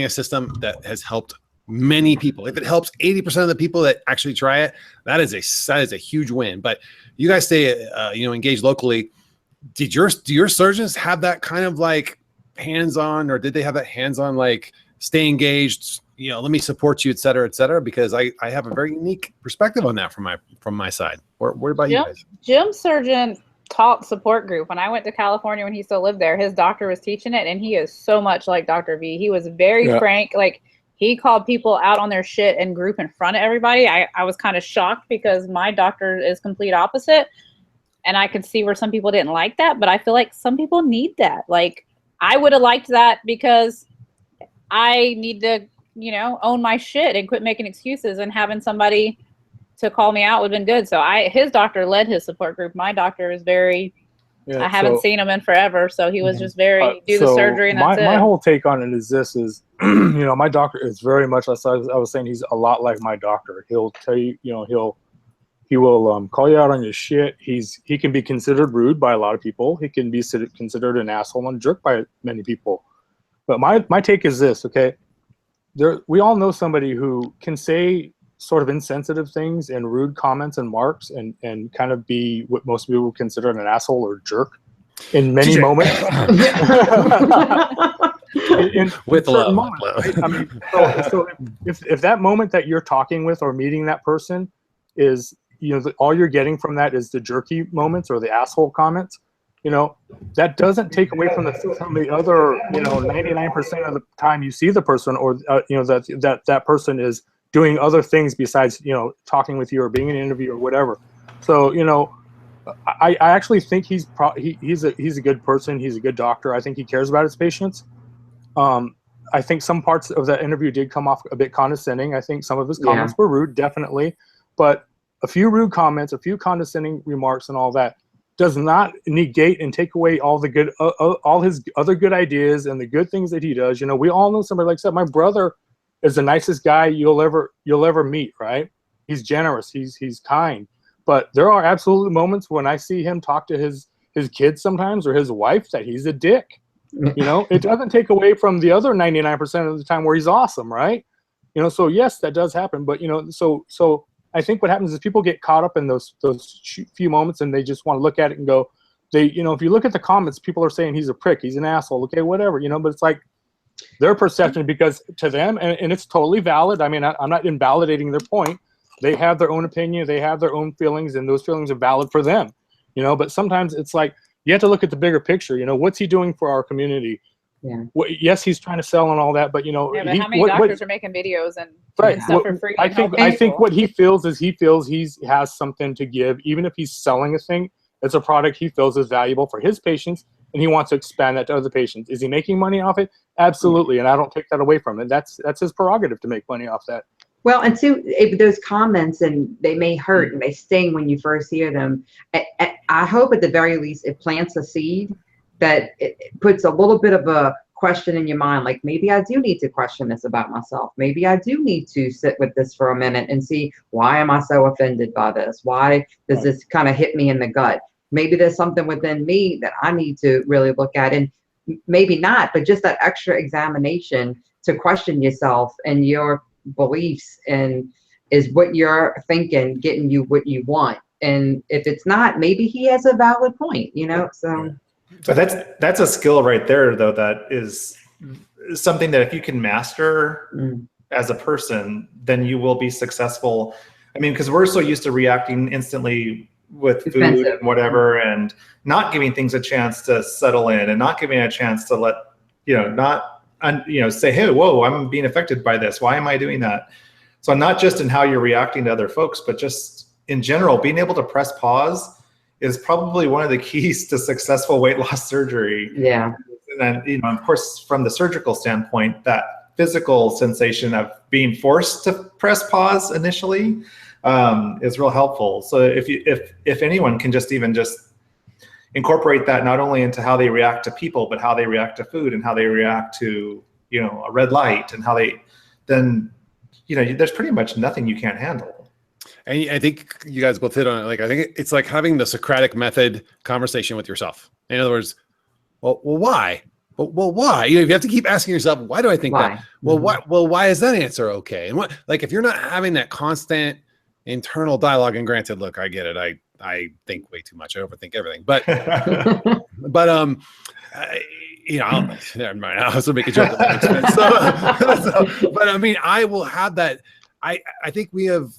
a system that has helped many people. If it helps 80% of the people that actually try it, that is a huge win. But you guys stay, engaged locally. Do your surgeons have that kind of like hands-on, or did they have that hands-on, like stay engaged, let me support you, et cetera, because I have a very unique perspective on that from my side. What about you guys? Jim's surgeon taught support group. When I went to California, when he still lived there, his doctor was teaching it, and he is so much like Dr. V. He was very frank. Like, he called people out on their shit in group in front of everybody. I was kind of shocked because my doctor is complete opposite, and I could see where some people didn't like that, but I feel like some people need that. Like, I would have liked that because I need to, own my shit and quit making excuses, and having somebody to call me out would have been good. So his doctor led his support group. My doctor is very, I haven't seen him in forever. So he was just very, do the surgery and that's it. My whole take on it is my doctor is very much, as I was saying, he's a lot like my doctor. He'll tell you, he will call you out on your shit. He can be considered rude by a lot of people. He can be considered an asshole and jerk by many people. But my take is this, okay? We all know somebody who can say sort of insensitive things and rude comments and marks and kind of be what most people would consider an asshole or jerk in many moments. With love. Moments, right? I mean, so if that moment that you're talking with or meeting that person is, all you're getting from that is the jerky moments or the asshole comments, that doesn't take away from the other, 99% of the time you see the person, or that person is doing other things besides, talking with you or being in an interview or whatever. So, I actually think he's a good person. He's a good doctor. I think he cares about his patients. I think some parts of that interview did come off a bit condescending. I think some of his comments were rude, definitely, but a few rude comments, a few condescending remarks and all that does not negate and take away all the good, all his other good ideas and the good things that he does. We all know somebody like that. My brother is the nicest guy you'll ever meet, right? He's generous, he's kind. But there are absolutely moments when I see him talk to his kids sometimes, or his wife, that he's a dick. It doesn't take away from the other 99% of the time where he's awesome, right? So yes, that does happen. But so I think what happens is people get caught up in those few moments, and they just want to look at it and go, if you look at the comments, people are saying he's a prick, he's an asshole, okay, whatever, but it's like their perception, because to them, and it's totally valid. I mean, I'm not invalidating their point. They have their own opinion, they have their own feelings, and those feelings are valid for them, but sometimes it's like, you have to look at the bigger picture. What's he doing for our community? Yeah. Yes, he's trying to sell and all that, but but how many doctors are making videos and stuff for free? I think what he feels is he has something to give, even if he's selling a thing. It's a product he feels is valuable for his patients, and he wants to expand that to other patients. Is he making money off it? Absolutely, and I don't take that away from him. That's his prerogative to make money off that. Well, and too, those comments, and they may hurt and they sting when you first hear them. I hope at the very least it plants a seed that it puts a little bit of a question in your mind, like maybe I do need to question this about myself. Maybe I do need to sit with this for a minute and see, why am I so offended by this? Why does this kind of hit me in the gut? Maybe there's something within me that I need to really look at, and maybe not, but just that extra examination to question yourself and your beliefs, and is what you're thinking getting you what you want? And if it's not, maybe he has a valid point, so. So that's a skill right there, though, that is something that if you can master as a person, then you will be successful. I mean, because we're so used to reacting instantly with food and whatever, and not giving things a chance to settle in, and not giving a chance to let, say, hey, whoa, I'm being affected by this. Why am I doing that? So not just in how you're reacting to other folks, but just in general, being able to press pause is probably one of the keys to successful weight loss surgery. Yeah. And then, of course, from the surgical standpoint, that physical sensation of being forced to press pause initially is real helpful. So if anyone can just incorporate that not only into how they react to people, but how they react to food, and how they react to, a red light, and how there's pretty much nothing you can't handle. And I think you guys both hit on it. Like, I think it's like having the Socratic method conversation with yourself. In other words, well, why? But well, why? You have to keep asking yourself, why do I think that? Well, why is that answer okay? And what, like, if you're not having that constant internal dialogue, and granted, look, I get it. I think way too much. I overthink everything. But never mind. I was gonna make a joke. But I mean, I will have that. I think we have.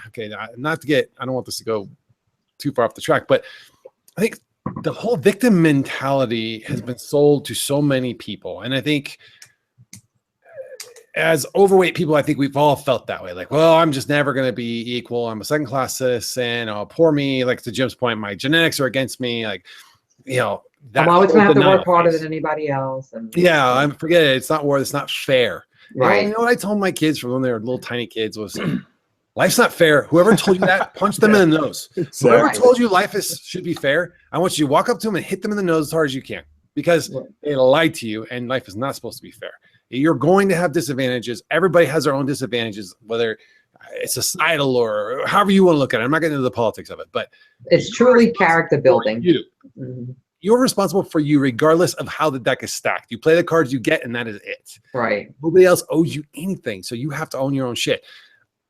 Okay, not to get. I don't want this to go too far off the track, but I think the whole victim mentality has been sold to so many people, and I think as overweight people, I think we've all felt that way. Like, well, I'm just never going to be equal. I'm a second-class citizen. Oh, poor me. Like to Jim's point, my genetics are against me. Like, I'm always going to have to work harder than anybody else. And I forget it. It's not worth. It's not fair. Right. You know what I told my kids from when they were little tiny kids was, life's not fair. Whoever told you that, punch them in the nose. Exactly. Whoever told you life should be fair, I want you to walk up to them and hit them in the nose as hard as you can, because they lied to you, and life is not supposed to be fair. You're going to have disadvantages. Everybody has their own disadvantages, whether it's societal or however you want to look at it. I'm not getting into the politics of it, but it's truly character building. You're responsible for you, regardless of how the deck is stacked. You play the cards you get, and that is it. Right. Nobody else owes you anything, so you have to own your own shit.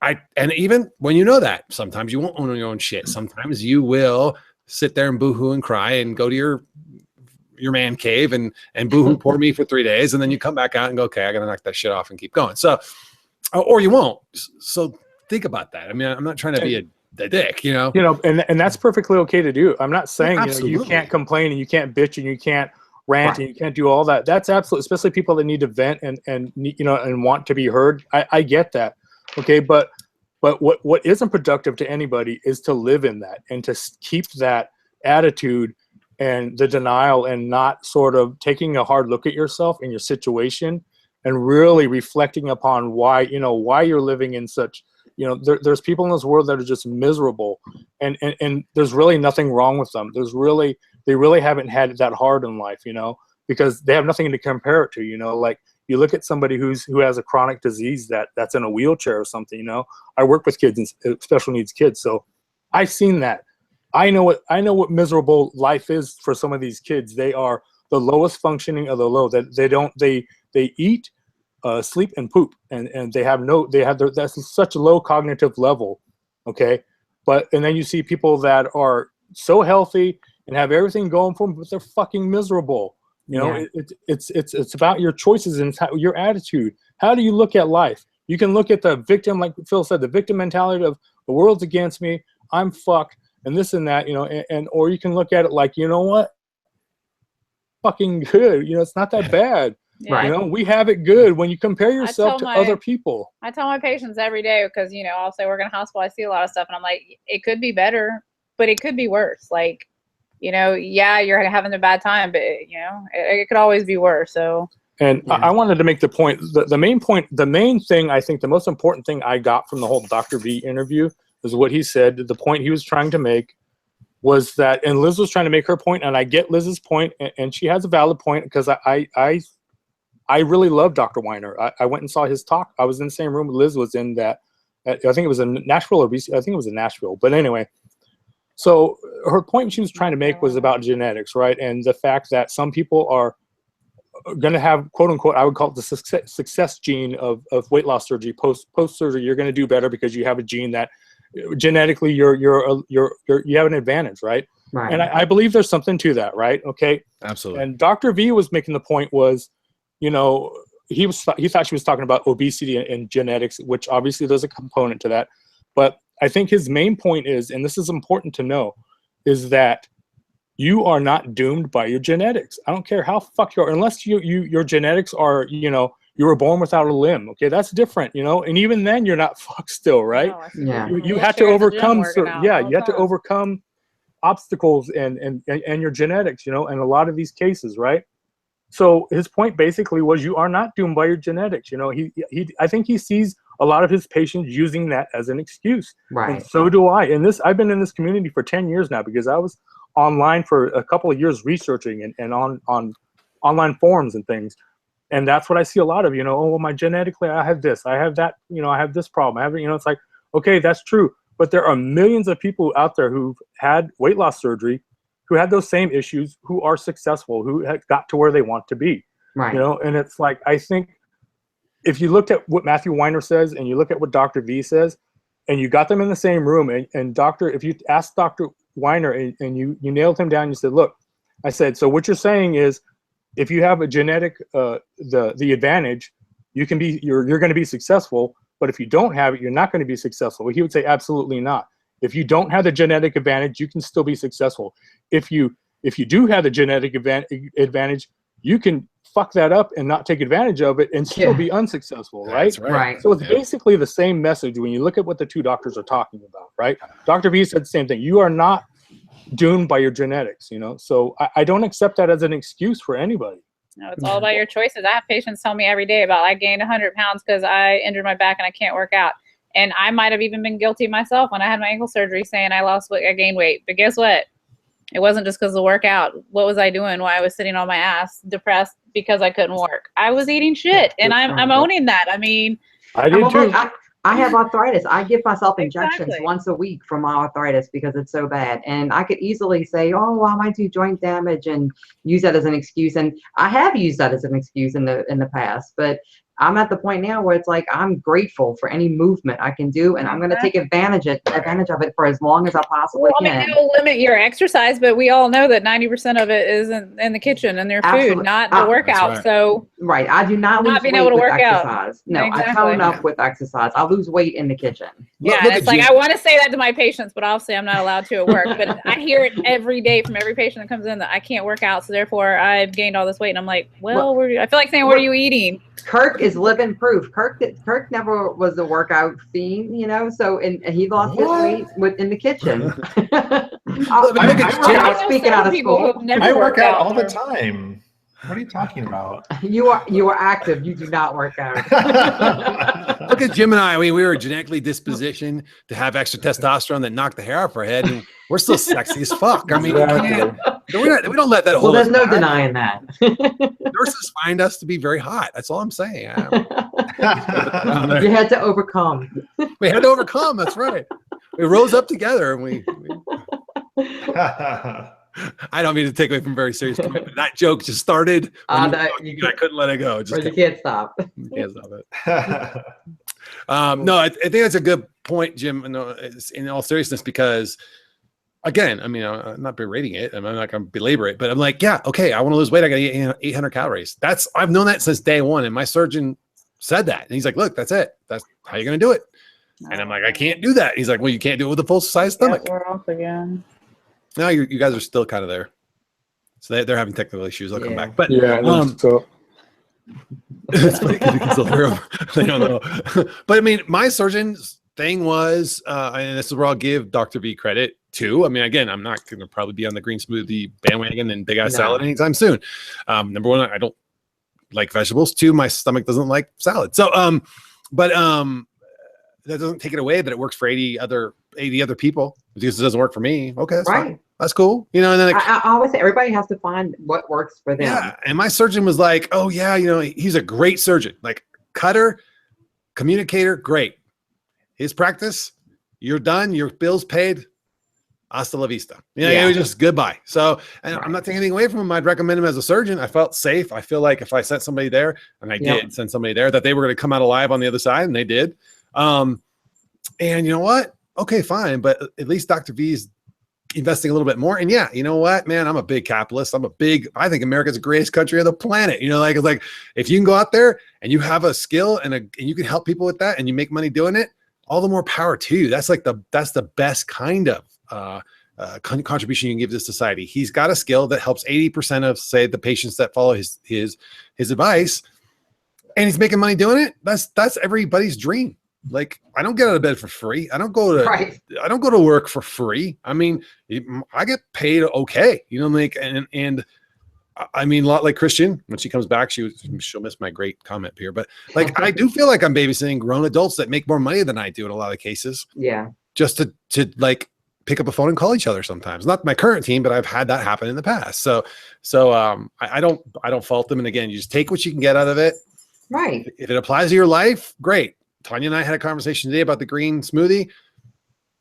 And even when you know that, sometimes you won't own your own shit. Sometimes you will sit there and boohoo and cry and go to your man cave and boohoo poor me for 3 days, and then you come back out and go, okay, I gotta knock that shit off and keep going. So, or you won't. So think about that. I mean, I'm not trying to be a dick, and that's perfectly okay to do. I'm not saying you can't complain and you can't bitch and you can't rant and you can't do all that. That's absolutely, especially people that need to vent and want to be heard. I get that. Okay, but what isn't productive to anybody is to live in that and to keep that attitude and the denial and not sort of taking a hard look at yourself and your situation and really reflecting upon why you're living in such, there's people in this world that are just miserable and there's really nothing wrong with them. They really haven't had it that hard in life, because they have nothing to compare it to, like you look at somebody who has a chronic disease that's in a wheelchair or something, I work with kids and special needs kids. So I've seen that. I know what miserable life is for some of these kids. They are the lowest functioning of the low. That they eat, sleep, and poop, and that's such a low cognitive level. Okay, and then you see people that are so healthy and have everything going for them, but they're fucking miserable. It's about your choices and your attitude. How do you look at life? You can look at the victim, like Phil said, the victim mentality of the world's against me, I'm fucked, and this and that, or you can look at it like, you know what? Fucking good. It's not that bad. Yeah. We have it good when you compare yourself to other people. I tell my patients every day because, I'll say work in a hospital, I see a lot of stuff, and I'm like, it could be better, but it could be worse. Like, you're having a bad time, but it could always be worse. So, and I wanted to make the point, the main thing, I think the most important thing I got from the whole Dr. V interview was what he said. The point he was trying to make was that, and Liz was trying to make her point, and I get Liz's point, and she has a valid point, because I really love Dr. Weiner. I went and saw his talk. I was in the same room Liz was in that. I think it was in Nashville or BC. I think it was in Nashville. But anyway, so her point she was trying to make was about genetics, right? And the fact that some people are going to have, quote unquote, I would call it the success gene of weight loss surgery. Post surgery, you're going to do better because you have a gene that genetically you have an advantage, right? Right. And I believe there's something to that, right? Okay. Absolutely. And Dr. V was making the point was, he thought she was talking about obesity and genetics, which obviously there's a component to that. But I think his main point is, and this is important to know, is that you are not doomed by your genetics. I don't care how fucked you are, unless your genetics are, you were born without a limb. Okay, that's different, and even then you're not fucked still, right? Yeah. You had to overcome, you had to overcome obstacles and your genetics, in a lot of these cases, right? So his point basically was you are not doomed by your genetics. I think he sees a lot of his patients using that as an excuse. Right. And so do I. And I've been in this community for 10 years now, because I was online for a couple of years researching and on online forums and things. And that's what I see a lot of, my genetically, I have this, I have that, I have this problem. I have, it's like, okay, that's true. But there are millions of people out there who've had weight loss surgery who had those same issues, who are successful, who have got to where they want to be. Right. You know, and it's like, I think if you looked at what Matthew Weiner says and you look at what Dr. V says, and you got them in the same room, and if you asked Dr. Weiner and you nailed him down, you said, look, I said, so what you're saying is, if you have a genetic, the advantage, you're going to be successful. But if you don't have it, you're not going to be successful. Well, he would say, absolutely not. If you don't have the genetic advantage, you can still be successful. If you do have the genetic advantage, you can fuck that up and not take advantage of it and still be unsuccessful, right? That's right. So it's basically the same message when you look at what the two doctors are talking about, right? Dr. V said the same thing. You are not doomed by your genetics, you know? So I don't accept that as an excuse for anybody. No, it's all about your choices. I have patients tell me every day about I gained 100 pounds because I injured my back and I can't work out. And I might have even been guilty myself when I had my ankle surgery saying I gained weight. But guess what? It wasn't just because of the workout. What was I doing while I was sitting on my ass, depressed because I couldn't work? I was eating shit, and I'm owning that. I mean, I did too. I have arthritis. I give myself injections once a week for my arthritis because it's so bad. And I could easily say, oh, well, I might do joint damage and use that as an excuse. And I have used that as an excuse in the past. But I'm at the point now where it's like I'm grateful for any movement I can do, and I'm going to take advantage of it for as long as I possibly can. I mean, you'll limit your exercise, but we all know that 90% of it is in the kitchen and their food, not the workout. Right. So I do not lose weight with exercise. No, exactly. I tone up with exercise. I lose weight in the kitchen. Yeah, and it's like I want to say that to my patients, but obviously I'm not allowed to at work. But I hear it every day from every patient that comes in that I can't work out, so therefore I've gained all this weight. And I'm like, well, I feel like saying, what are you eating? Kirk is living proof. Kirk never was a workout fiend, you know. So and he lost his weight in the kitchen. I'm speaking out of school. I work out all the time. What are you talking about? You are active. You do not work out. Look at Jim and I. I mean, we were genetically dispositioned to have extra testosterone that knocked the hair off our head, and we're still sexy as fuck. I mean, we don't let that hold us Well, there's no back. denying that. Nurses find us to be very hot. That's all I'm saying. You had to overcome. We had to overcome. That's right. We rose up together, and we I don't mean to take away from very serious commitment. That joke just started. I couldn't let it go. You can't stop. You can't stop it. No, I think that's a good point, Jim. In all seriousness, because again, I mean, I'm not berating it. I'm not going to belabor it, but I'm like, yeah, okay, I want to lose weight. I got to eat 800 calories. I've known that since day one, and my surgeon said that, and he's like, look, that's it. That's how you're going to do it. And I'm like, I can't do that. He's like, well, you can't do it with a full size stomach. Yeah, we're off again. No, you guys are still kind of there. So they're having technical issues. They'll come back. But so it's funny because you can still hear them. They don't know. But I mean, my surgeon's thing was, and this is where I'll give Dr. V credit too. I mean, again, I'm not going to probably be on the green smoothie bandwagon and big ass salad anytime soon. Number one, I don't like vegetables. Two, my stomach doesn't like salad. So, but that doesn't take it away that it works for 80 other people. Because it doesn't work for me. Okay, that's fine. That's cool. You know, and then I always say everybody has to find what works for them. Yeah, and my surgeon was like, oh yeah, you know, he's a great surgeon. Like cutter, communicator, great. His practice, you're done, your bill's paid. Hasta la vista. You know, it was just goodbye. So, and I'm not taking anything away from him. I'd recommend him as a surgeon. I felt safe. I feel like if I sent somebody there, and I did send somebody there, that they were going to come out alive on the other side, and they did. And you know what? Okay, fine. But at least Dr. V is investing a little bit more. And yeah, you know what, man, I'm a big capitalist. I think America's the greatest country on the planet. You know, like, it's like if you can go out there and you have a skill and you can help people with that and you make money doing it, all the more power to you. That's like that's the best kind of contribution you can give to society. He's got a skill that helps 80% of, say, the patients that follow his advice, and he's making money doing it. That's everybody's dream. Like, I don't get out of bed for free. I don't go to work for free. I mean, I get paid okay. You know, like, and I mean, a lot like Christian, when she comes back, she'll miss my great comment here. But like, I do feel like I'm babysitting grown adults that make more money than I do in a lot of cases. Yeah. Just to like pick up a phone and call each other sometimes. Not my current team, but I've had that happen in the past. So I don't fault them. And again, you just take what you can get out of it. Right. If it applies to your life, great. Tanya and I had a conversation today about the green smoothie.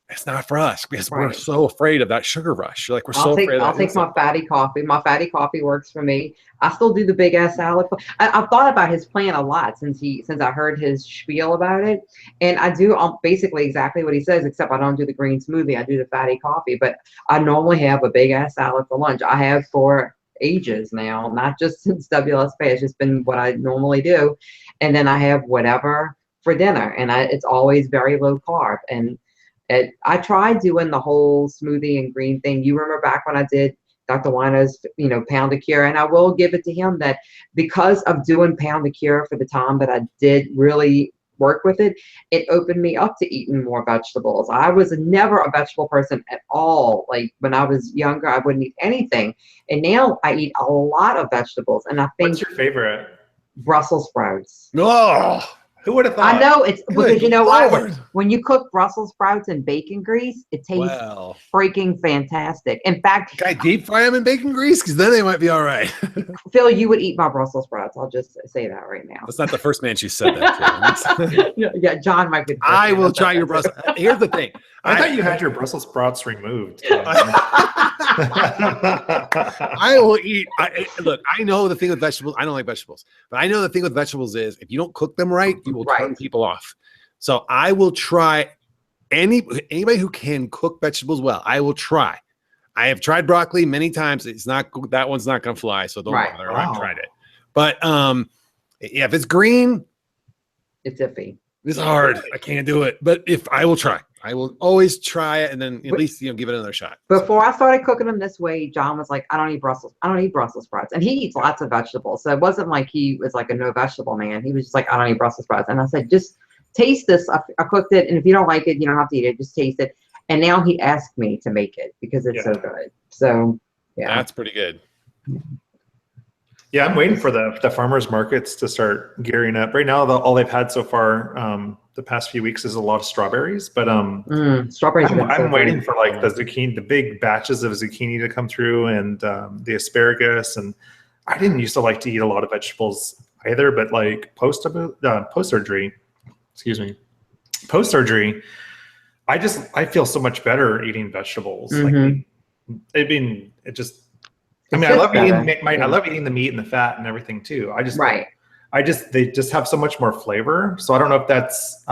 it's not for us because we're so afraid of that sugar rush. Like I'll take my fatty coffee. My fatty coffee works for me. I still do the big ass salad. I've thought about his plan a lot since I heard his spiel about it, and I do basically exactly what he says, except I don't do the green smoothie. I do the fatty coffee, but I normally have a big ass salad for lunch. I have for ages now, not just since WSP. It's just been what I normally do, and then I have whatever for dinner, and it's always very low carb. And I tried doing the whole smoothie and green thing. You remember back when I did Dr. Wino's, Pound a Cure, and I will give it to him that because of doing Pound a Cure for the time that I did really work with it, it opened me up to eating more vegetables. I was never a vegetable person at all. Like when I was younger, I wouldn't eat anything, and now I eat a lot of vegetables. And I think. What's your favorite? Brussels sprouts. Oh. Who would have thought? I know it's because you know Lord. what? When you cook Brussels sprouts in bacon grease, it tastes freaking fantastic. In fact, can I deep fry them in bacon grease? Because then they might be all right. Phil, you would eat my Brussels sprouts. I'll just say that right now. That's not the first man she said that to. Yeah, John might be. I will try your Brussels. Here's the thing. I thought you had your Brussels sprouts removed. I will eat. Look, I know the thing with vegetables. I don't like vegetables, but I know the thing with vegetables is if you don't cook them right, you will turn people off. So I will try anybody who can cook vegetables well. I will try. I have tried broccoli many times. It's not that one's not going to fly. So don't bother. I've tried it, but yeah, if it's green, it's iffy. It's hard. I can't do it. But if I will try. I will always try it and then at least give it another shot. Before I started cooking them this way, John was like, I don't eat Brussels sprouts. And he eats lots of vegetables. So it wasn't like he was like a no vegetable man. He was just like, I don't eat Brussels sprouts. And I said, just taste this. I cooked it. And if you don't like it, you don't have to eat it. Just taste it. And now he asked me to make it because it's so good. So yeah. That's pretty good. Yeah, I'm waiting for the farmers markets to start gearing up. Right now, all they've had so far the past few weeks is a lot of strawberries. But strawberries. I'm waiting for like the zucchini, the big batches of zucchini to come through, and the asparagus. And I didn't used to like to eat a lot of vegetables either, but like post surgery, I feel so much better eating vegetables. Mm-hmm. I love eating the meat and the fat and everything too. They just have so much more flavor. So I don't know if that's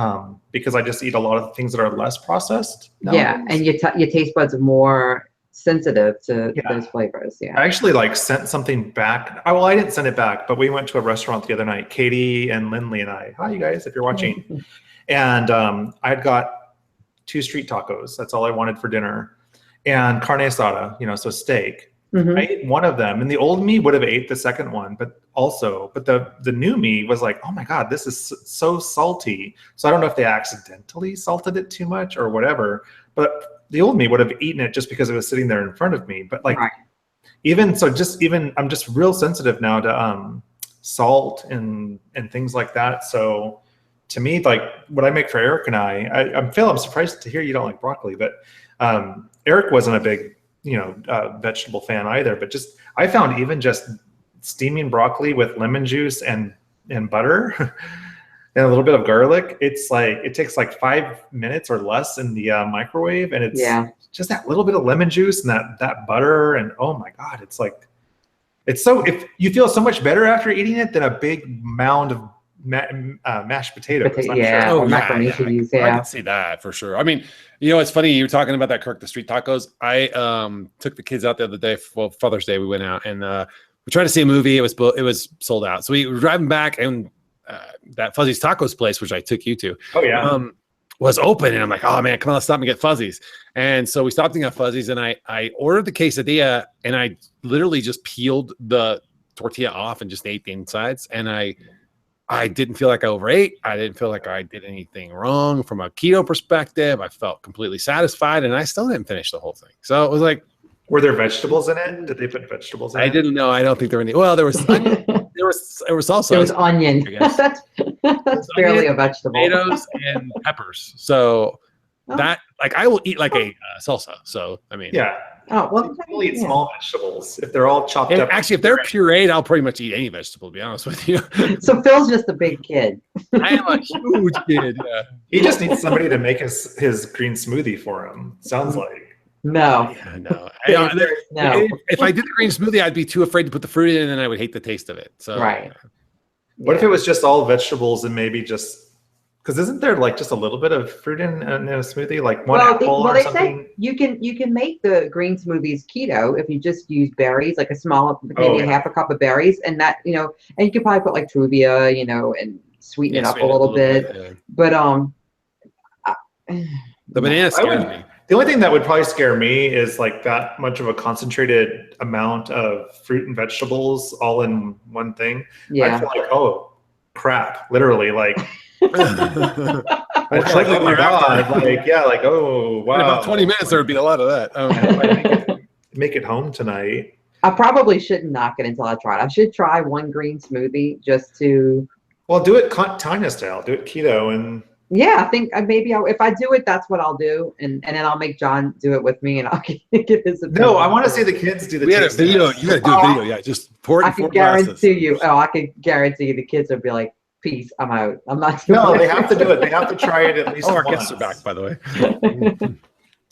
because I just eat a lot of things that are less processed. Yeah, and your taste buds are more sensitive to those flavors. Yeah. I actually sent something back. Well, I didn't send it back, but we went to a restaurant the other night. Katie and Lindley and I. Hi, you guys, if you're watching. And I had got 2 street tacos. That's all I wanted for dinner, and carne asada. So steak. Mm-hmm. I ate one of them, and the old me would have ate the second one, but the new me was like, oh my God, this is so salty. So I don't know if they accidentally salted it too much or whatever, but the old me would have eaten it just because it was sitting there in front of me. But I'm just real sensitive now to salt and things like that. So to me, what I make for Eric and I'm surprised to hear you don't like broccoli, but Eric wasn't a big vegetable fan either, but I found even just steaming broccoli with lemon juice and butter and a little bit of garlic, it takes 5 minutes or less in the microwave, and it's just that little bit of lemon juice and that butter, and oh my God, if you feel so much better after eating it than a big mound of mashed potatoes. I can see that for sure. I mean, it's funny you were talking about that, Kirk, the street tacos. I took the kids out the other day for Father's Day. We went out and we tried to see a movie. It was sold out. So we were driving back, and that Fuzzy's Tacos place, which I took you to, was open. And I'm like, oh man, come on, let's stop and get Fuzzy's. And so we stopped and got Fuzzy's, and I ordered the quesadilla, and I literally just peeled the tortilla off and just ate the insides. And I didn't feel like I overate. I didn't feel like I did anything wrong from a keto perspective. I felt completely satisfied, and I still didn't finish the whole thing. So it was like, were there vegetables in it? Did they put vegetables in it? I didn't know. I don't think there were any. Well, there was there was also onion. That's barely a vegetable. Tomatoes and peppers. So that I will eat like a salsa. So I mean, Oh, well, I'll eat small vegetables if they're all chopped up. Actually, if they're pureed, I'll pretty much eat any vegetable, to be honest with you. So Phil's just a big kid. I am a huge kid. Yeah. He just needs somebody to make his green smoothie for him. Sounds like. No. Yeah, no. No. If I did a green smoothie, I'd be too afraid to put the fruit in, and then I would hate the taste of it. So Right. What if it was just all vegetables and maybe just because isn't there like just a little bit of fruit in a smoothie, like one apple or something? Say you can make the green smoothies keto if you just use berries, like a small, maybe a half a cup of berries, and that and you could probably put like truvia, and sweeten it up a little bit. Yeah. But The banana scares me. The only thing that would probably scare me is like that much of a concentrated amount of fruit and vegetables all in one thing. Yeah. I feel like, oh crap, literally like. I feel like, oh my god, like oh wow. In about 20 minutes, there would be a lot of that. I make it home tonight. I probably shouldn't knock it until I try it. I should try one green smoothie just to. Well, do it Tanya style. Do it keto and. Yeah, I think maybe if I do it, that's what I'll do, and then I'll make John do it with me, and I'll give his opinion. No, I want to see the kids do the. We had a video. You got to do a video. Yeah, just pour it. I can guarantee you. Oh, I can guarantee you, the kids will be like, "Peace, I'm out. I'm not doing." No, they have to do it. They have to try it at least. Our once. guests are back, by the way.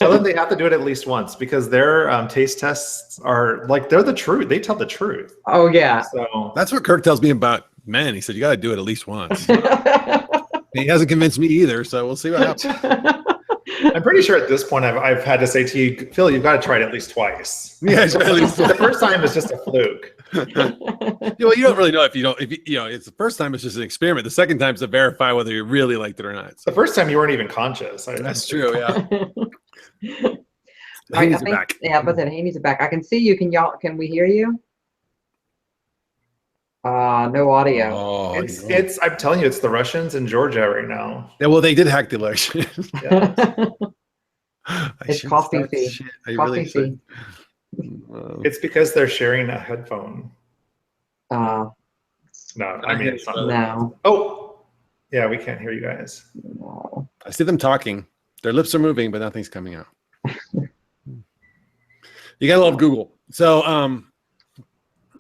Tell them they have to do it at least once because their taste tests are like they're the truth. They tell the truth. Oh yeah. So that's what Kirk tells me about men. He said you got to do it at least once. He hasn't convinced me either, so we'll see what happens. I'm pretty sure at this point I've had to say to you, Phil, you've got to try it at least twice. Yeah, at least the first time is just a fluke. Well, you don't really know if it's the first time it's just an experiment. The second time is to verify whether you really liked it or not. The first time you weren't even conscious. That's true. Yeah. Haney's back. Yeah, but then Haney's back. I can see you. Can we hear you? No audio. Oh, it's I'm telling you, it's the Russians in Georgia right now. Yeah, well, they did hack the election. It's coffee fee. Coffee fee. It's because they're sharing a headphone. No, I mean it's not. No. Oh, yeah, we can't hear you guys. No. I see them talking. Their lips are moving, but nothing's coming out. You gotta love Google. So,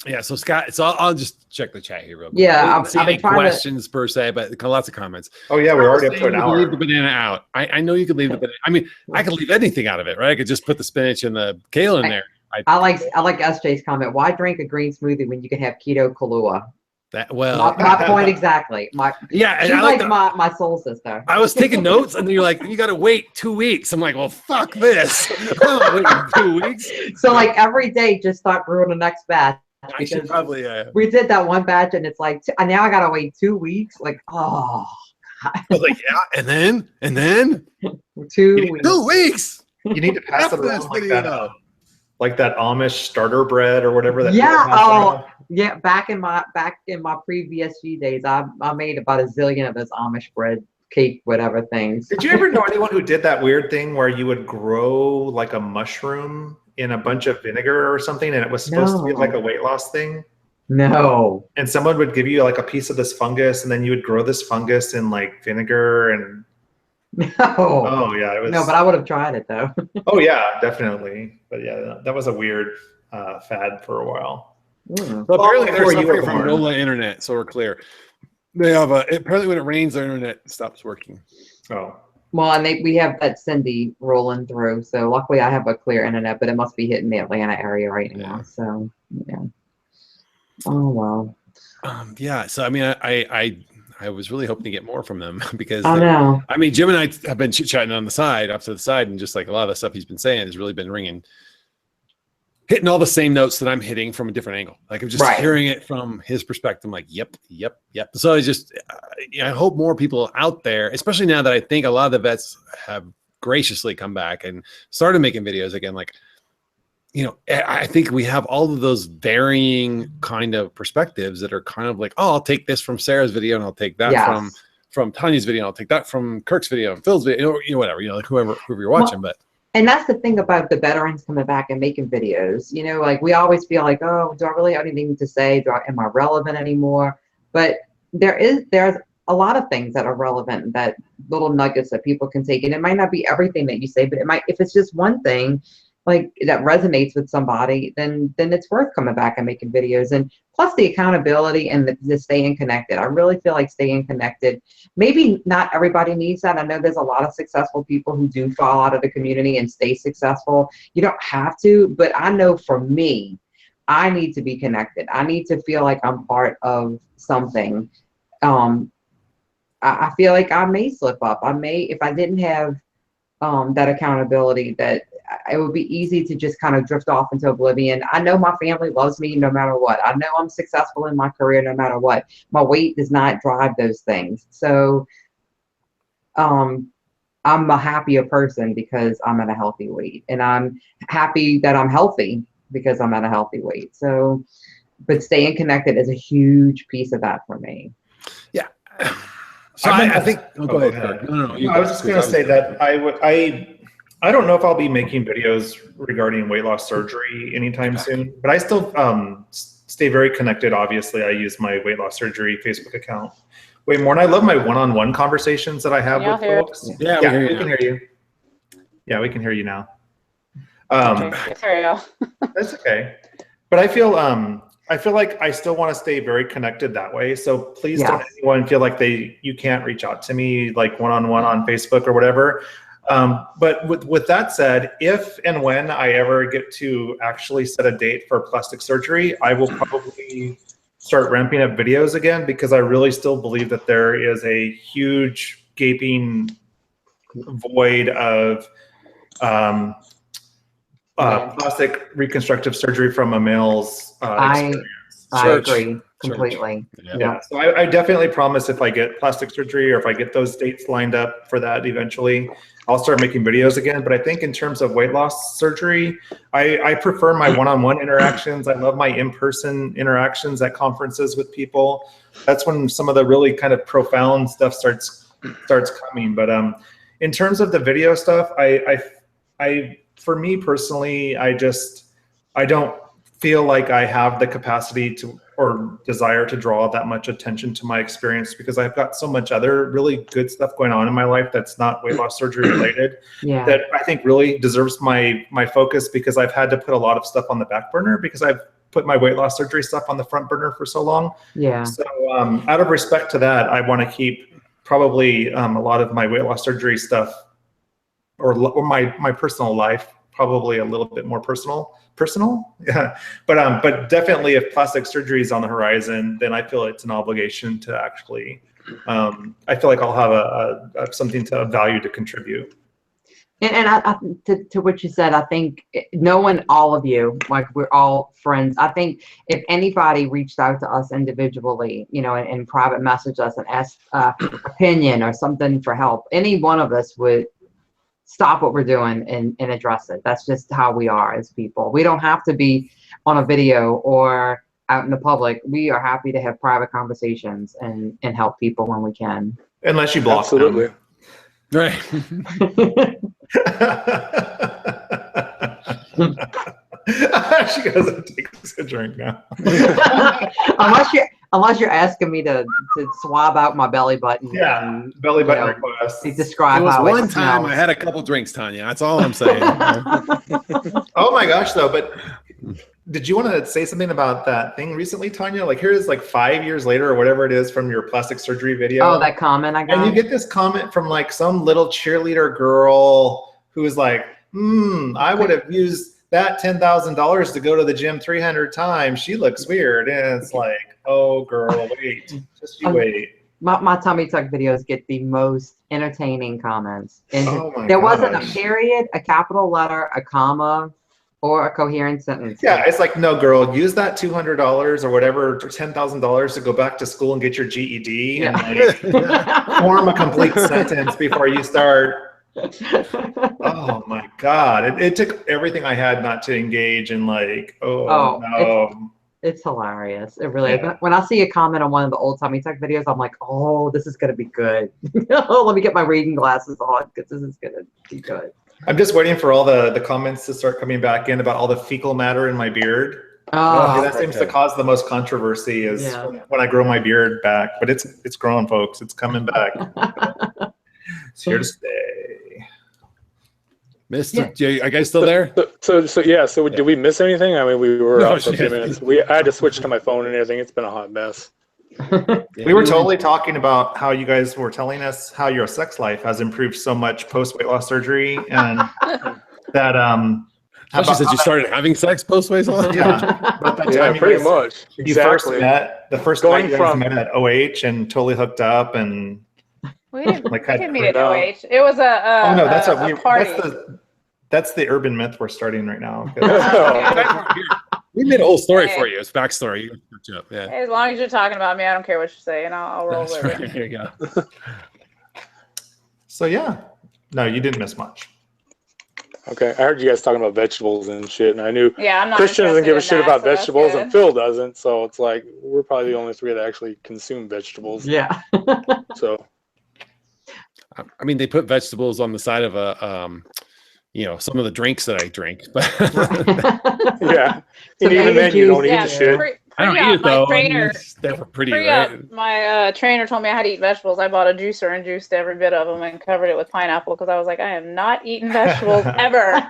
yeah. So Scott, I'll just check the chat here real quick. Yeah, I've been trying questions per se, but lots of comments. Oh yeah, we're already up to an hour. Leave the banana out. I know you could leave the banana. I mean, I could leave anything out of it, right? I could just put the spinach and the kale in there. I like SJ's comment. Why drink a green smoothie when you can have keto Kahlua? My point exactly. She's like my soul sister. I was taking notes, and you're like, you got to wait 2 weeks. I'm like, well, fuck this. I'm not waiting 2 weeks. So like every day, just start brewing the next batch. I should probably. We did that one batch, and it's like now I gotta wait 2 weeks. Like, oh. I was like, yeah, and then 2 weeks. 2 weeks. You need to pass it around like that Amish starter bread or whatever. That yeah. Back in my pre-VSG days, I made about a zillion of those Amish bread cake, whatever things. Did you ever know anyone who did that weird thing where you would grow like a mushroom in a bunch of vinegar or something, and it was supposed to be like a weight loss thing? No. And someone would give you like a piece of this fungus, and then you would grow this fungus in like vinegar and. No. Oh yeah, it was. No, but I would have tried it though. Oh yeah, definitely. But yeah, that was a weird fad for a while. So apparently they're suffering from NOLA internet, so we're clear. They have apparently when it rains, their internet stops working. Oh. Well, and we have that Cindy rolling through, so luckily I have a clear internet, but it must be hitting the Atlanta area right now. Yeah. So yeah. Oh well. Yeah. So I mean, I was really hoping to get more from them because I know. I mean, Jim and I have been chit-chatting on the side, off to the side, and just like a lot of the stuff he's been saying has really been hitting all the same notes that I'm hitting from a different angle. Like I'm just hearing it from his perspective. I'm like, yep. So I hope more people out there, especially now that I think a lot of the vets have graciously come back and started making videos again. Like, I think we have all of those varying kind of perspectives that are kind of like, oh, I'll take this from Sarah's video and I'll take that from Tanya's video. And I'll take that from Kirk's video and Phil's video, whatever, like whoever you're watching. But and that's the thing about the veterans coming back and making videos, like we always feel like, oh, do I really have anything to say? Am I relevant anymore? But there's a lot of things that are relevant, that little nuggets that people can take. And it might not be everything that you say, but it might, if it's just one thing, like that resonates with somebody, then it's worth coming back and making videos. And plus the accountability and the staying connected. I really feel like staying connected, maybe not everybody needs that. I know there's a lot of successful people who do fall out of the community and stay successful. You don't have to, but I know for me, I need to be connected. I need to feel like I'm part of something. I feel like I may slip up. I may, if I didn't have that accountability, that it would be easy to just kind of drift off into oblivion. I know my family loves me no matter what. I know I'm successful in my career no matter what. My weight does not drive those things. So I'm a happier person because I'm at a healthy weight, and I'm happy that I'm healthy because I'm at a healthy weight. So, but staying connected is a huge piece of that for me. Yeah. So I think. Oh, go ahead. No. I was just going to say that I don't know if I'll be making videos regarding weight loss surgery anytime soon, but I still stay very connected. Obviously, I use my weight loss surgery Facebook account way more, and I love my one-on-one conversations that I have with folks. Yeah, we can hear you. Yeah, we can hear you now. Okay, sorry, That's okay. But I feel like I still want to stay very connected that way. So please don't anyone feel like you can't reach out to me like one-on-one on Facebook or whatever. But with that said, if and when I ever get to actually set a date for plastic surgery, I will probably start ramping up videos again, because I really still believe that there is a huge gaping void of plastic reconstructive surgery from a male's experience. I agree completely. Yeah. So I definitely promise, if I get plastic surgery or if I get those dates lined up for that eventually, I'll start making videos again. But I think in terms of weight loss surgery, I prefer my one-on-one interactions. I love my in-person interactions at conferences with people. That's when some of the really kind of profound stuff starts coming. But in terms of the video stuff, for me personally, I don't feel like I have the capacity to or desire to draw that much attention to my experience, because I've got so much other really good stuff going on in my life that's not weight loss surgery related that I think really deserves my focus, because I've had to put a lot of stuff on the back burner because I've put my weight loss surgery stuff on the front burner for so long. Yeah. So out of respect to that, I want to keep probably a lot of my weight loss surgery stuff or my personal life probably a little bit more personal. Yeah. But definitely if plastic surgery is on the horizon, then I feel it's an obligation to actually, I feel like I'll have a something to value to contribute. And I to what you said, I think knowing all of you, like we're all friends, I think if anybody reached out to us individually, and private messaged us and asked opinion or something for help, any one of us would stop what we're doing and address it. That's just how we are as people. We don't have to be on a video or out in the public. We are happy to have private conversations and help people when we can. Unless you block them. Right. She goes and takes a drink now. Unless you're asking me to swab out my belly button. Yeah, belly button request. Describe it was how one it time smells. I had a couple drinks, Tanya. That's all I'm saying. Oh my gosh, though. But did you want to say something about that thing recently, Tanya? Like here's like 5 years later or whatever it is from your plastic surgery video. Oh, that comment I got. And you get this comment from like some little cheerleader girl who is like, I would have used that $10,000 to go to the gym 300 times. She looks weird. And it's like, oh girl, wait, just you wait. My tummy tuck videos get the most entertaining comments. And there wasn't a period, a capital letter, a comma, or a coherent sentence. Yeah, it's like, no, girl, use that $200 or whatever, $10,000 to go back to school and get your GED and like, form a complete sentence before you start. Oh my God. It took everything I had not to engage in like, no. It's hilarious. It really is. When I see a comment on one of the old Tummy Tuck videos, I'm like, oh, this is going to be good. Let me get my reading glasses on because this is going to be good. I'm just waiting for all the comments to start coming back in about all the fecal matter in my beard. That seems to cause the most controversy is when I grow my beard back. But it's growing, folks. It's coming back. It's here to stay. Mr. Are you guys still there? So did we miss anything? I mean, we were No, out for a few minutes. I had to switch to my phone and everything. It's been a hot mess. We were totally talking about how you guys were telling us how your sex life has improved so much post weight loss surgery, and that Especially since you started having sex post weight loss. yeah, but that time pretty much. You first met the first time you guys met at OH and totally hooked up and. We didn't meet at OH. It was a party. That's the urban myth we're starting right now. We made a whole story for you. It's backstory. Yeah. As long as you're talking about me, I don't care what you say, and I'll roll with it. Here you go. So yeah, no, you didn't miss much. Okay, I heard you guys talking about vegetables and shit, and I knew I'm not Christian doesn't give a shit about vegetables, and Phil doesn't. So it's like we're probably the only three that actually consume vegetables. Yeah. So. I mean, they put vegetables on the side of some of the drinks that I drink. But yeah, and even then you don't eat the shit. I don't eat it though. They're pretty, right? My trainer told me I had to eat vegetables. I bought a juicer and juiced every bit of them and covered it with pineapple because I was like, I am not eating vegetables ever.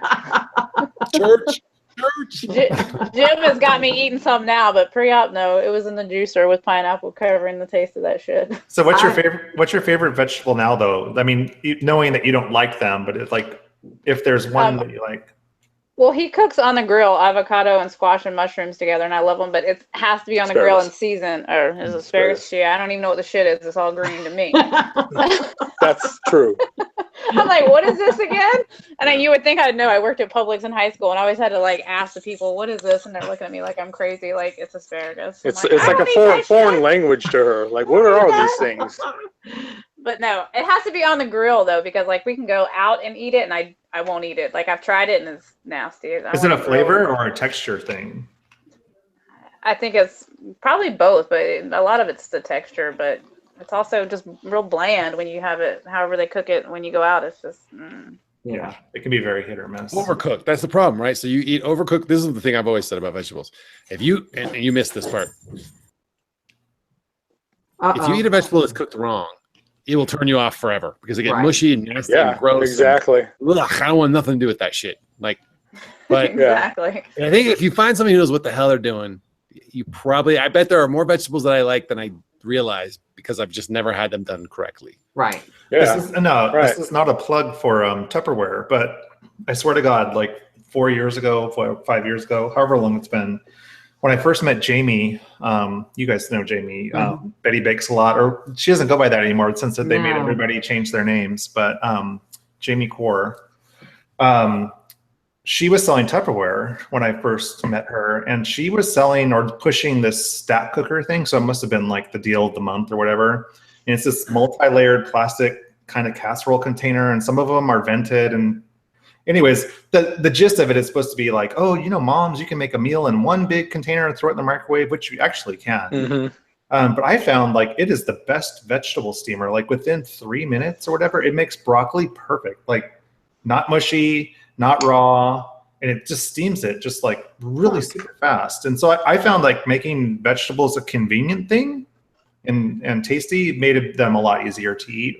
Church. Jim has got me eating some now, but pre-op, no, it was in the juicer with pineapple covering the taste of that shit. So what's your favorite vegetable now, though? I mean, knowing that you don't like them, but it's like if there's one that you like. Well, he cooks on the grill avocado and squash and mushrooms together, and I love them, but it has to be on the grill and seasoned. Or is asparagus shit? I don't even know what the shit is. It's all green to me. That's true. I'm like, what is this again? And then you would think I'd know. I worked at Publix in high school, and I always had to like ask the people, "What is this?" And they're looking at me like I'm crazy. Like it's asparagus. It's like a foreign language to her. Like, what are all these things? But no, it has to be on the grill though, because like we can go out and eat it, and I won't eat it. Like I've tried it, and it's nasty. Is it a flavor or a texture thing? I think it's probably both, but a lot of it's the texture, but it's also just real bland when you have it, however they cook it when you go out. It's just, yeah, it can be very hit or miss. Overcooked. That's the problem, right? So you eat overcooked. This is the thing I've always said about vegetables. If you, and you missed this part, if you eat a vegetable that's cooked wrong, it will turn you off forever because it gets mushy and nasty and gross. Exactly. And, ugh, I don't want nothing to do with that shit. Like, but exactly. I think if you find somebody who knows what the hell they're doing, you probably, I bet there are more vegetables that I like than I realize because I've just never had them done correctly. Right. Yeah. This is not a plug for Tupperware, but I swear to God, like 4 years ago, 5 years ago, however long it's been, when I first met Jamie, you guys know Jamie, Betty Bakes a Lot, or she doesn't go by that anymore since they made everybody change their names, but Jamie Core, she was selling Tupperware when I first met her, and she was selling or pushing this stack cooker thing, so it must have been like the deal of the month or whatever, and it's this multi-layered plastic kind of casserole container, and some of them are vented, and anyways, the gist of it is supposed to be like, oh, you know, moms, you can make a meal in one big container and throw it in the microwave, which you actually can. Mm-hmm. But I found like it is the best vegetable steamer. Like within 3 minutes or whatever, it makes broccoli perfect. Like not mushy, not raw, and it just steams it just like really super fast. And so I found like making vegetables a convenient thing and tasty made them a lot easier to eat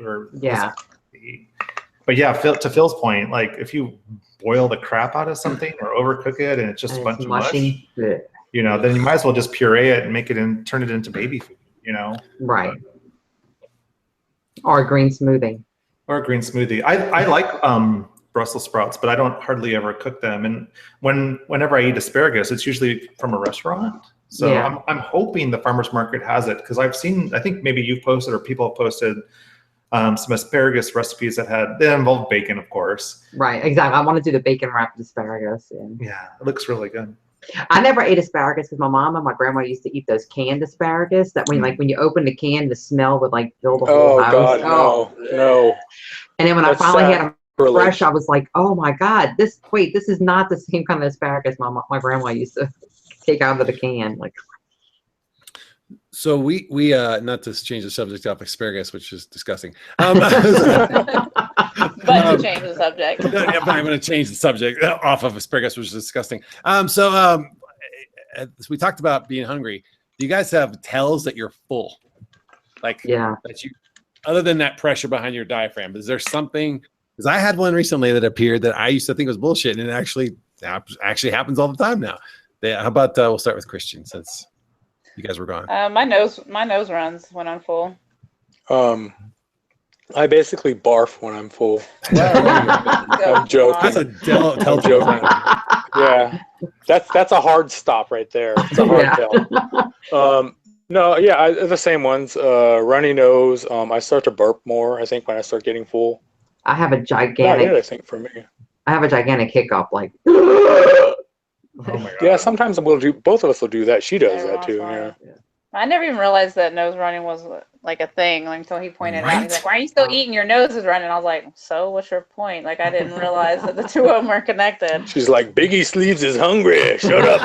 But yeah, to Phil's point, like if you boil the crap out of something or overcook it and it's just a bunch of mush, you know, then you might as well just puree it and make it and turn it into baby food, you know? Right. Or a green smoothie. I like Brussels sprouts, but I don't hardly ever cook them. And whenever I eat asparagus, it's usually from a restaurant. So I'm hoping the farmer's market has it because I've seen, I think maybe you've posted or people have posted some asparagus recipes that involve bacon, of course. Right, exactly. I want to do the bacon wrapped asparagus. Yeah, it looks really good. I never ate asparagus because my mom and my grandma used to eat those canned asparagus that when you open the can, the smell would like fill the whole house. God, no. And then when I finally had them fresh, I was like, oh my God, this is not the same kind of asparagus my grandma used to take out of the can. Like, so we not to change the subject off asparagus, which is disgusting. But to change the subject. I'm going to change the subject off of asparagus, which is disgusting. So we talked about being hungry. Do you guys have tells that you're full? Like, that you, other than that pressure behind your diaphragm, is there something Because I had one recently that appeared that I used to think was bullshit, and it actually happens all the time now. How about we'll start with Christian since you guys were gone. My nose runs when I'm full. I basically barf when I'm full. I'm joking. That's a tell joking. Yeah, that's a hard stop right there. It's a hard tell. No, yeah, the same ones. Runny nose. I start to burp more, I think, when I start getting full. I have a gigantic. I think for me. I have a gigantic hiccup, like. Oh my God. Yeah, sometimes both of us will do that. She does that too. Yeah. I never even realized that nose running was like a thing until he pointed out. He's like, "Why are you still eating? Your nose is running." I was like, "So what's your point?" Like I didn't realize that the two of them were connected. She's like, "Biggie Sleeves is hungry. Shut up."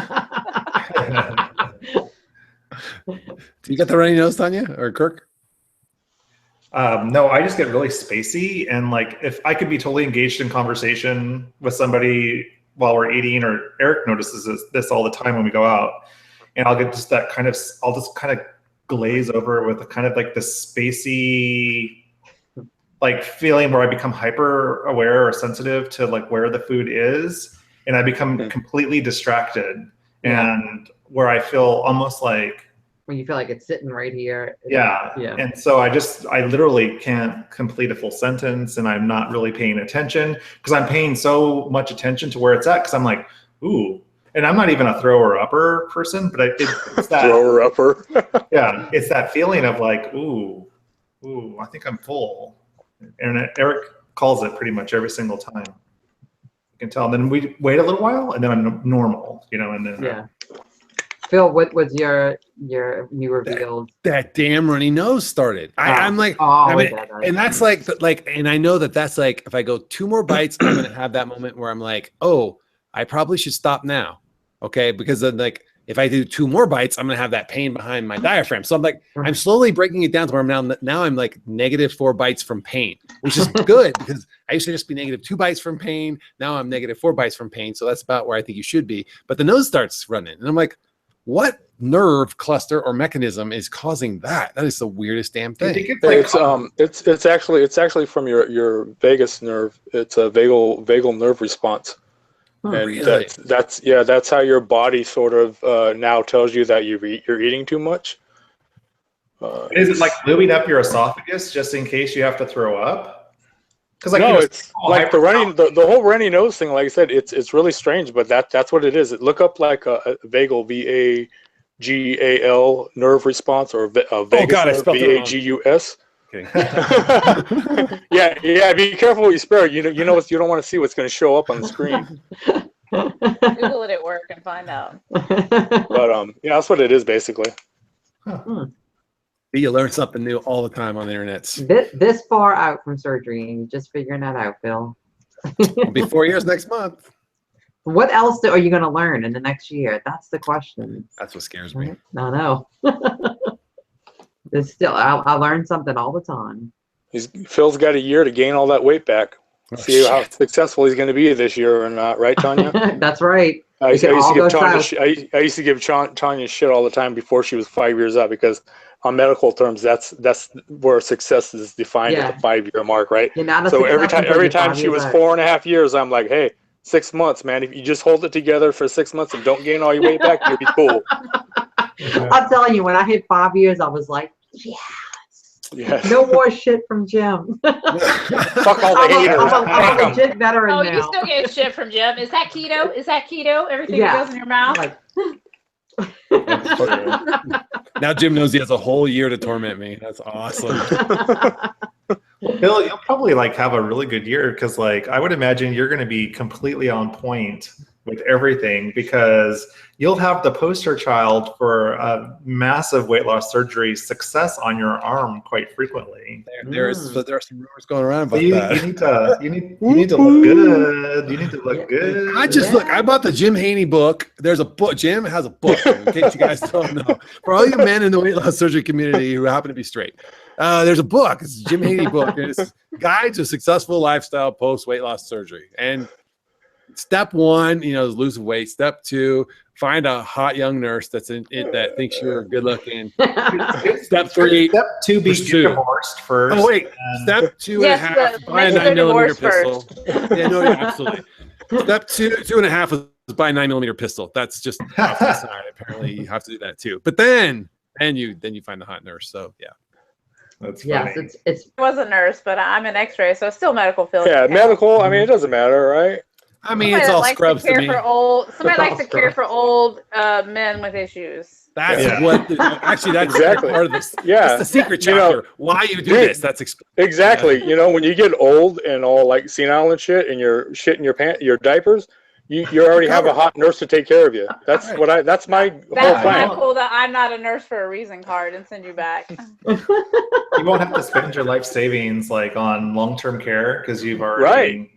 Do you get the runny nose, Tanya or Kirk? No, I just get really spacey, and like if I could be totally engaged in conversation with somebody while we're eating, or Eric notices this all the time when we go out, and I'll get just that kind of, I'll just kind of glaze over with a kind of like this spacey like feeling where I become hyper aware or sensitive to like where the food is, and I become completely distracted, and where I feel almost like when you feel like it's sitting right here. Yeah. And so I literally can't complete a full sentence, and I'm not really paying attention because I'm paying so much attention to where it's at. Cause I'm like, ooh, and I'm not even a thrower upper person, but it's that thrower upper. Yeah. It's that feeling of like, ooh, I think I'm full. And Eric calls it pretty much every single time. You can tell. And then we wait a little while, and then I'm normal, and then Phil, what was your new revealed? That damn runny nose started. I'm like, and that's like, and I know that's like, if I go 2 more bites, I'm gonna have that moment where I'm like, oh, I probably should stop now, okay? Because then, like, if I do 2 more bites, I'm gonna have that pain behind my diaphragm. So I'm like, I'm slowly breaking it down to where now I'm like -4 bites from pain, which is good because I used to just be -2 bites from pain. Now I'm -4 bites from pain. So that's about where I think you should be. But the nose starts running, and I'm like, what nerve cluster or mechanism is causing that? That is the weirdest damn thing. It's actually from your vagus nerve. It's a vagal nerve response. And really? that's how your body sort of now tells you that you're eating too much. Is it like lubing up your esophagus just in case you have to throw up? Because it's like the whole runny nose thing. Like I said, it's really strange, but that's what it is. Look up like a vagal, VAGAL nerve response, or a vagus nerve, VAGUS. Okay. yeah. Be careful what you spell. You don't want to see what's going to show up on the screen. Google it at work and find out. But that's what it is basically. You learn something new all the time on the internet. This far out from surgery, and you're just figuring that out, Phil. It'll be 4 years next month. What else are you going to learn in the next year? That's the question. That's what scares me. I know. There's still, I learn something all the time. Phil's got a year to gain all that weight back. See how successful he's going to be this year or not, right, Tanya? That's right. I used to give Tanya shit all the time before she was 5 years up, because on medical terms, that's where success is defined at the 5-year mark, right? So every time she was 4.5 years, I'm like, hey, 6 months, man. If you just hold it together for 6 months and don't gain all your weight back, you'll be cool. I'm telling you, when I hit 5 years, I was like, yes. No more shit from Jim. Fuck all the haters. I'm a legit veteran now. You still get shit from Jim. Is that keto? Is that keto? Everything that goes in your mouth? Now Jim knows he has a whole year to torment me. That's awesome. Bill, you'll probably have a really good year, because I would imagine you're going to be completely on point with everything, because you'll have the poster child for a massive weight loss surgery success on your arm quite frequently. There are some rumors going around about that. You need to look good. You need to look good. I bought the Jim Haney book. There's a book. Jim has a book, in case you guys don't know. For all you men in the weight loss surgery community who happen to be straight, there's a book. It's a Jim Haney book. It's Guide to Successful Lifestyle Post Weight Loss Surgery. And step one, is lose weight. Step two, find a hot young nurse that thinks you're good looking. Step three, step two, be pursue. Divorced first. Oh wait, step 2.5, buy a 9mm pistol. Yeah, no, yeah, absolutely. Step 2.5 is buy a 9mm pistol. That's just apparently you have to do that too. But then you find the hot nurse. So yeah. That's funny. Yes, it's. I was a nurse, but I'm an X-ray, so still medical field. Yeah, medical. I mean, it doesn't matter, right? I mean, it's all scrubs to me. Somebody likes to care for old men with issues. That's that's exactly part of this. Yeah, that's the secret chapter. Why you do this? That's exactly. When you get old and all like senile and shit, and you're shitting your diapers, you already have a hot nurse to take care of you. That's right. That's my whole plan. That's cool that I'm not a nurse for a reason card and send you back. You won't have to spend your life savings like on long-term care because you've already. Right.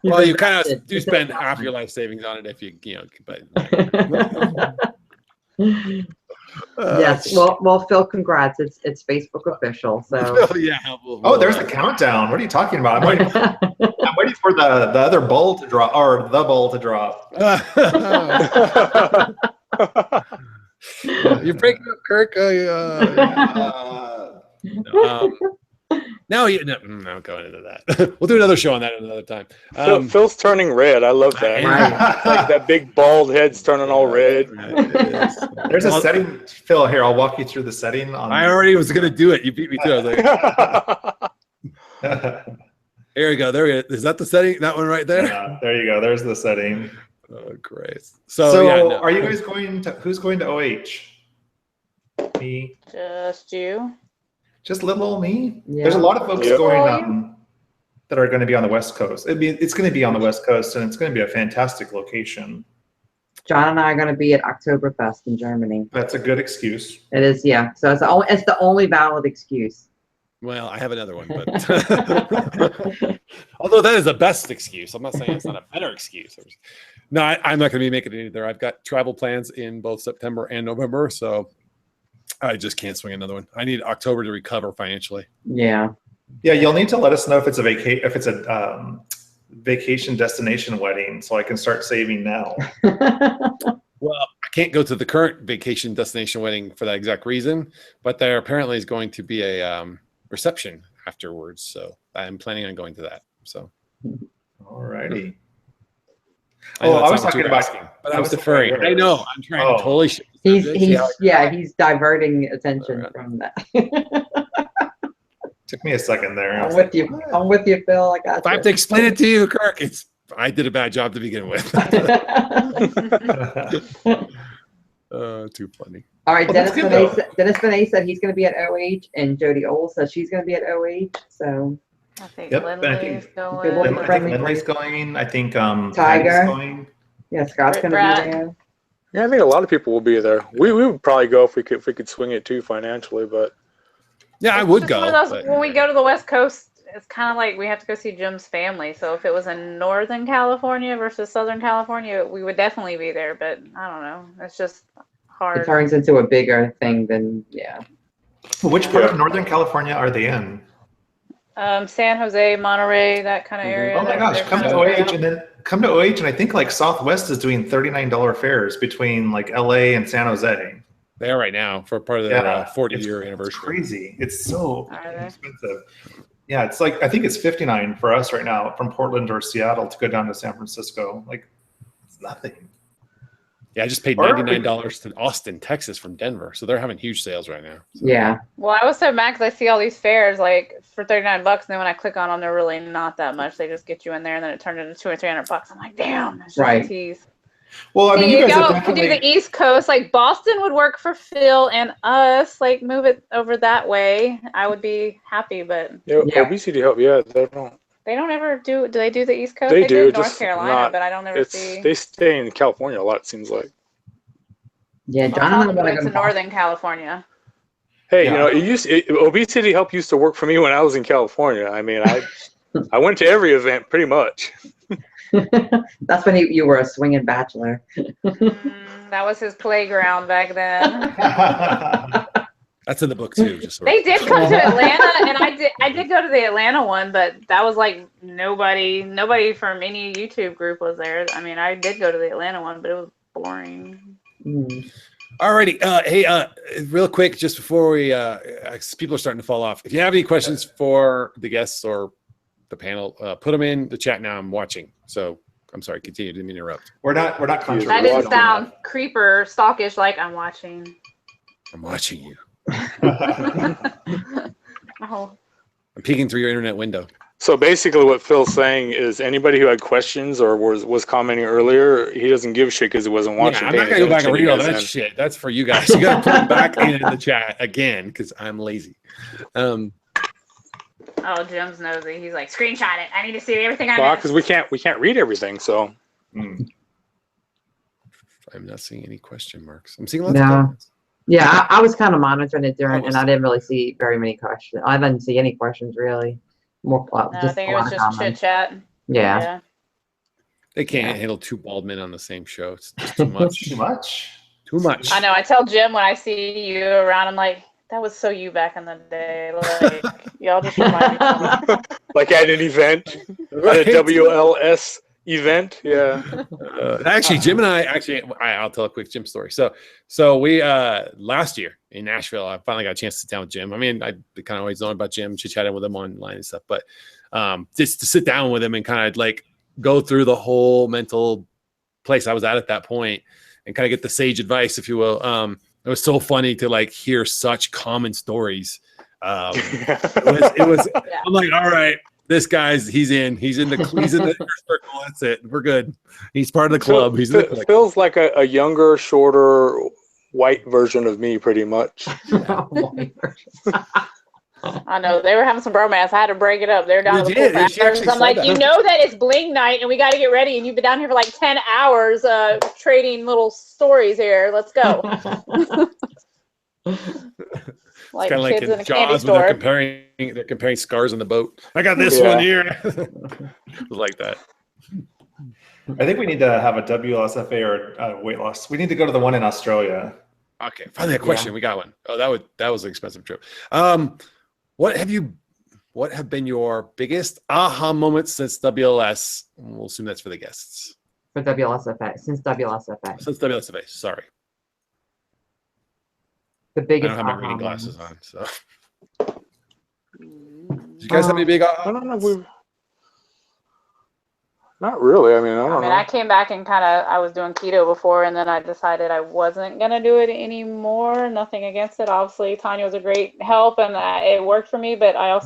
Well, you kind of do spend half your life savings on it if you but. Yes. Well, Phil, congrats. It's Facebook official. So. Yeah. There's a countdown. What are you talking about? I'm waiting for the other ball to drop or the ball to drop. You're breaking up, Kirk. No, I'm not going into that. We'll do another show on that another time. Phil's turning red. I love that. Like that big bald head's turning all red. There's a setting, Phil. Here, I'll walk you through the setting. I already was going to do it. You beat me to it. I was like, here we go. There we go. Is that the setting? That one right there? Yeah, there you go. There's the setting. Oh, great. So are you guys going to? Who's going to OH? Me. Just you. Just little old me. Yeah. There's a lot of folks going that are going to be on the West Coast. It's going to be on the West Coast, and it's going to be a fantastic location. John and I are going to be at Oktoberfest in Germany. That's a good excuse. It is, yeah. So it's the only valid excuse. Well, I have another one, but although that is the best excuse, I'm not saying it's not a better excuse. No, I'm not going to be making it either. I've got travel plans in both September and November, so I just can't swing another one. I need October to recover financially. Yeah. Yeah, you'll need to let us know if it's a vacation destination wedding, so I can start saving now. Well, I can't go to the current vacation destination wedding for that exact reason, but there apparently is going to be a reception afterwards, so I'm planning on going to that. So, alrighty. I was talking about, but I was deferring. I know. I'm trying to totally. He's diverting attention from that. Took me a second there. I'm with you, Phil. I got if I have to explain it to you, Kirk, I did a bad job to begin with. Too funny. All right, Dennis Benet said he's going to be at OH, and Jody Ohl says she's going to be at OH. So I think Lindley's going. I think Lindley's going. I think Tiger going. Yeah, Scott's going to be there. Yeah, I think a lot of people will be there. We would probably go if we could swing it too financially, but yeah, I would go. When we go to the West Coast, it's kind of like we have to go see Jim's family. So if it was in Northern California versus Southern California, we would definitely be there. But I don't know. It's just hard. It turns into a bigger thing than Which part of Northern California are they in? San Jose, Monterey, that kind of area. Oh my gosh, come to OH and I think like Southwest is doing $39 fares between like LA and San Jose. They are right now for part of their 40-year anniversary. It's crazy. It's so expensive. Yeah, it's like I think it's $59 for us right now from Portland or Seattle to go down to San Francisco. Like it's nothing. Yeah, I just paid $99 to Austin, Texas from Denver. So they're having huge sales right now. So. Yeah. Well, I was so mad because I see all these fares like for $39, and then when I click on them, they're really not that much. They just get you in there, and then it turned into $200 or $300. I'm like, damn, that's right. Tease. Well, I mean, you guys could do the East Coast. Like Boston would work for Phil and us. Like move it over that way. I would be happy, but obesity help. Yeah, they don't. They don't ever do. Do they do the East Coast? They do. North Carolina, but I don't ever see. They stay in California a lot. It seems like. Yeah, John and I want to go to Northern California. Hey, obesity help used to work for me when I was in California. I mean, I went to every event pretty much. That's when you were a swinging bachelor. That was his playground back then. That's in the book too. Just so They did come to Atlanta, and I did go to the Atlanta one, but that was like nobody from any YouTube group was there. I mean, I did go to the Atlanta one, but it was boring. Alrighty. Hey, real quick, just before we, people are starting to fall off. If you have any questions for the guests or the panel, put them in the chat now. I'm watching. So I'm sorry. Continue. Didn't mean to interrupt. We're not controversial. That didn't sound creeper stalkish. Like I'm watching. I'm watching you. Oh. I'm peeking through your internet window. So basically what Phil's saying is anybody who had questions or was commenting earlier, he doesn't give a shit because he wasn't watching. Yeah, I'm not going to go back and read all that shit. That's for you guys. You got to put them back in the chat again because I'm lazy. Oh, Jim's nosy. He's like, screenshot it. I need to see everything I missed. Because we can't read everything, so. I'm not seeing any question marks. I'm seeing lots of comments. Yeah, I was kind of monitoring it during, and I didn't really see very many questions. I didn't see any questions really. More, no, I think it was just chit chat. Yeah. They can't handle two bald men on the same show. It's just too much. Too much. Too much. I know. I tell Jim when I see you around, I'm like, that was so you back in the day. Like, y'all just remind me. Like at an event, at a WLS event. Yeah. Actually, Jim and I'll tell a quick Jim story. So we last year in Nashville, I finally got a chance to sit down with Jim. I mean, I kind of always known about Jim, chit-chatting with him online and stuff, but just to sit down with him and kind of like go through the whole mental place I was at that point and kind of get the sage advice, if you will. It was so funny to like hear such common stories. It was I'm like, all right, this guy's he's in the circle. That's it. We're good. He's part of the club. Feels like a younger, shorter, white version of me, pretty much. I know they were having some bromance. I had to break it up. They're down to the I'm like, you know that it's bling night and we got to get ready. And you've been down here for like 10 hours trading little stories here. Let's go. Like kind of like in Jaws when they're comparing scars on the boat. I got this one here. It was like that. I think we need to have a WLSFA or weight loss. We need to go to the one in Australia. Okay, finally a question. We got one. Oh, that was an expensive trip. What have been your biggest aha moments since WLS? We'll assume that's for the guests. For WLSFA, since WLSFA. Since WLSFA, sorry. The biggest. I don't have my reading glasses on, so. Do you guys have any big aha? I don't know. Not really. I mean, I don't know. I came back and I was doing keto before, and then I decided I wasn't going to do it anymore. Nothing against it. Obviously, Tanya was a great help, and it worked for me, but I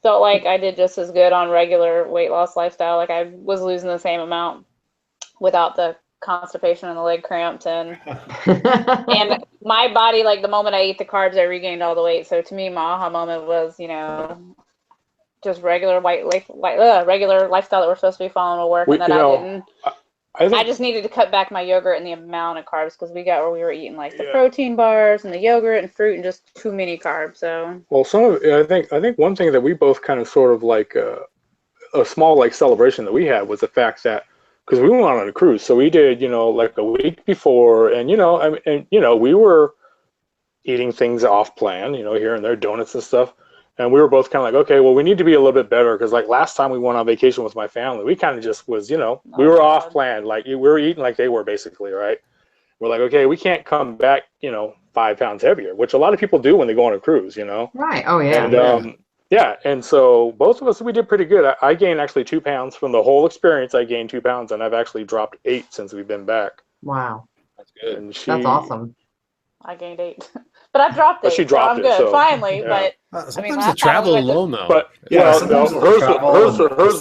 felt like I did just as good on regular weight loss lifestyle. Like I was losing the same amount without the constipation and the leg cramps, and my body, like the moment I ate the carbs, I regained all the weight. So to me, my aha moment was, just regular regular lifestyle that we're supposed to be following will work, and that I just needed to cut back my yogurt and the amount of carbs because we got where we were eating like the protein bars and the yogurt and fruit and just too many carbs. So I think one thing that we both kind of sort of like a small like celebration that we had was the fact that because we went on a cruise, so we did like a week before, and we were eating things off plan, here and there, donuts and stuff. And we were both kind of like, okay, well, we need to be a little bit better because like last time we went on vacation with my family, we kind of just was, we were off plan. Like we were eating like they were basically, right? We're like, okay, we can't come back, 5 pounds heavier, which a lot of people do when they go on a cruise, Right. Oh, yeah. And and so both of us, we did pretty good. I gained actually 2 pounds from the whole experience. I gained 2 pounds, and I've actually dropped 8 since we've been back. Wow. That's good. And that's awesome. I gained 8. But I dropped it. She dropped so I'm good, finally. Yeah. But sometimes the travel alone, though. But hers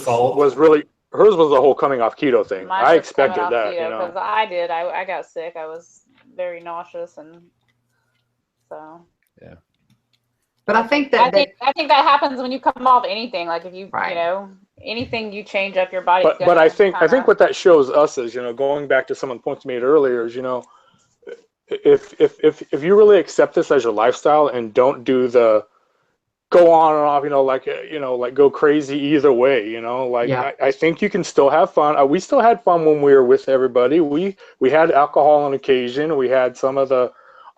was really hers was the whole coming off keto thing. I expected that, because I did. I got sick. I was very nauseous, and so. Yeah. But I think that I think that happens when you come off anything. Like if you anything you change up your body. But I think what that shows us is going back to some of the points made earlier is if you really accept this as your lifestyle and don't do the go on and off, like go crazy either way, I think you can still have fun. We still had fun when we were with everybody. We had alcohol on occasion. We had some of the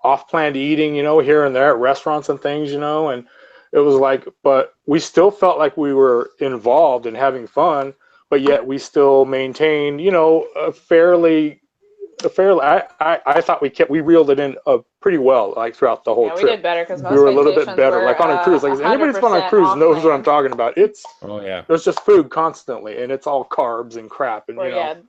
off-planned eating, here and there at restaurants and things, and it was like, but we still felt like we were involved and having fun, but yet we still maintained, a fairly, I thought we reeled it in pretty well, like throughout the whole trip. We did better because we were a little bit better. Like on a cruise, like anybody's been on a cruise knows what I'm talking about. There's just food constantly, and it's all carbs and crap. And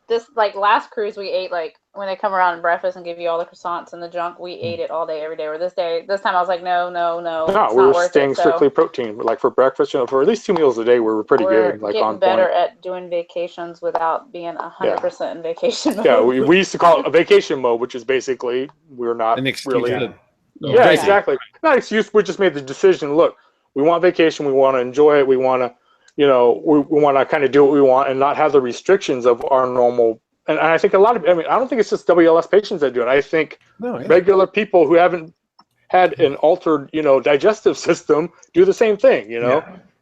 this like last cruise we ate like when they come around and breakfast and give you all the croissants and the junk, we ate it all day every day. Or this time I was like, no. We were staying strictly protein, but like for breakfast, for at least 2 meals a day, we were pretty good. Like getting on better point. at doing vacations without being 100% in vacation mode. Yeah, we used to call it a vacation mode, which is basically we're not really. Yeah, exactly. Not excuse. We just made the decision. Look, we want vacation. We want to enjoy it. We want to, we want to kind of do what we want and not have the restrictions of our normal. And I think a lot of, I don't think it's just WLS patients that do it. I think regular people who haven't had an altered, digestive system do the same thing,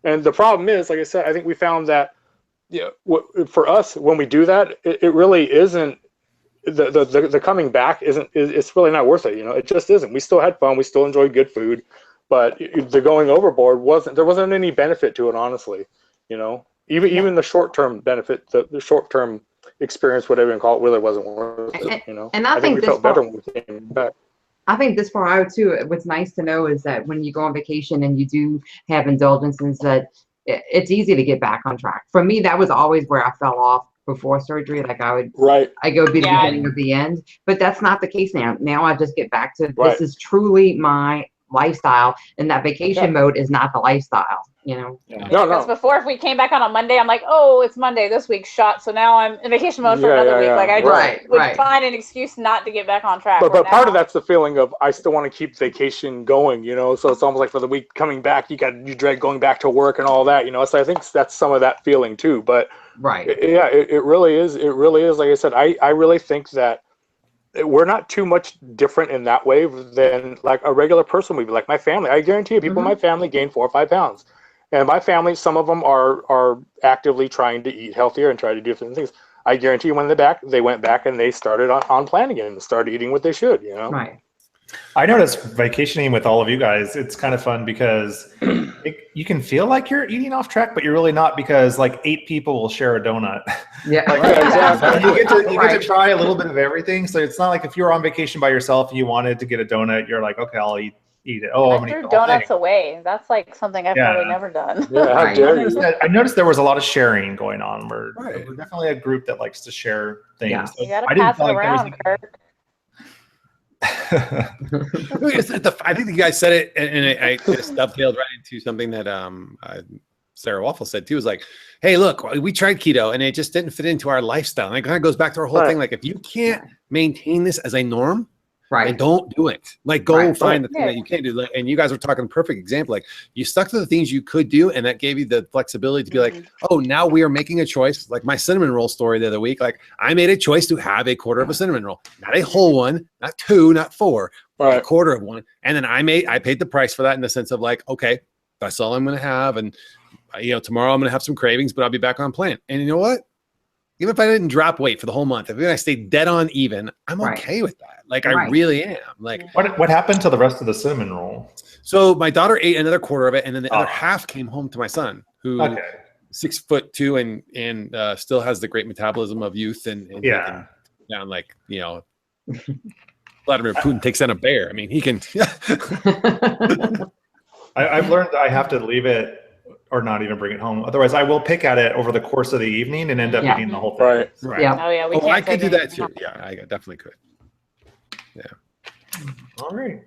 And the problem is, like I said, I think we found that, for us, when we do that, it really isn't, the coming back it's really not worth it. It just isn't. We still had fun. We still enjoyed good food, but the going overboard there wasn't any benefit to it, honestly. Even the short-term benefit, the short-term experience, whatever you call it, really wasn't worth it. And I think we felt better when we came back. I think this far out too, what's nice to know is that when you go on vacation and you do have indulgences, that it's easy to get back on track. For me, that was always where I fell off before surgery. Like I go be the beginning of the end, but that's not the case now. Now I just get back to this is truly my lifestyle, and that vacation mode is not the lifestyle. No. Because before, if we came back on a Monday, I'm like, oh, it's Monday this week, shot. So now I'm in vacation mode for another week. Like I just would find an excuse not to get back on track. But part of that's the feeling of I still want to keep vacation going, So it's almost like for the week coming back, you dread going back to work and all that, So I think that's some of that feeling too. But it really is. It really is. Like I said, I really think that we're not too much different in that way than like a regular person would be. Like my family, I guarantee you, people in my family gain 4 or 5 pounds. And my family, some of them are actively trying to eat healthier and try to do different things. I guarantee you when they went back and they started on plan again and started eating what they should, Right. I noticed vacationing with all of you guys, it's kind of fun because you can feel like you're eating off track, but you're really not, because like 8 people will share a donut. Yeah. Exactly. You get to try a little bit of everything. So it's not like if you're on vacation by yourself and you wanted to get a donut, you're like, okay, I'll eat it. Oh, I threw donuts away. That's like something I've probably never done. Yeah, I noticed there was a lot of sharing going on. We're definitely a group that likes to share things. Yeah. So you gotta pass it around, Kirk. I think you guys said it, and I just dovetailed right into something that Sarah Waffle said too. Is like, hey, look, we tried keto and it just didn't fit into our lifestyle. And it kind of goes back to our whole thing. Like, if you can't maintain this as a norm, and don't do it. Like, go find the thing that you can do. Like, and you guys were talking perfect example. Like, you stuck to the things you could do, and that gave you the flexibility to be like, oh, now we are making a choice. Like my cinnamon roll story the other week. Like, I made a choice to have a quarter of a cinnamon roll, not a whole one, not 2, not 4, a quarter of one. And then I paid the price for that in the sense of like, okay, that's all I'm going to have. And tomorrow I'm going to have some cravings, but I'll be back on plan. And you know what? Even if I didn't drop weight for the whole month, if I stayed dead on even, I'm okay with that. Like, I really am. Like, what happened to the rest of the cinnamon roll? So my daughter ate another quarter of it, and then the other half came home to my son, who 6'2" and still has the great metabolism of youth and down like Vladimir Putin takes down a bear. I mean, he can. I've learned that I have to leave it or not even bring it home. Otherwise, I will pick at it over the course of the evening and end up eating the whole thing. Right. Yeah. Oh yeah. I could do that too. Yeah, I definitely could. Yeah. All right.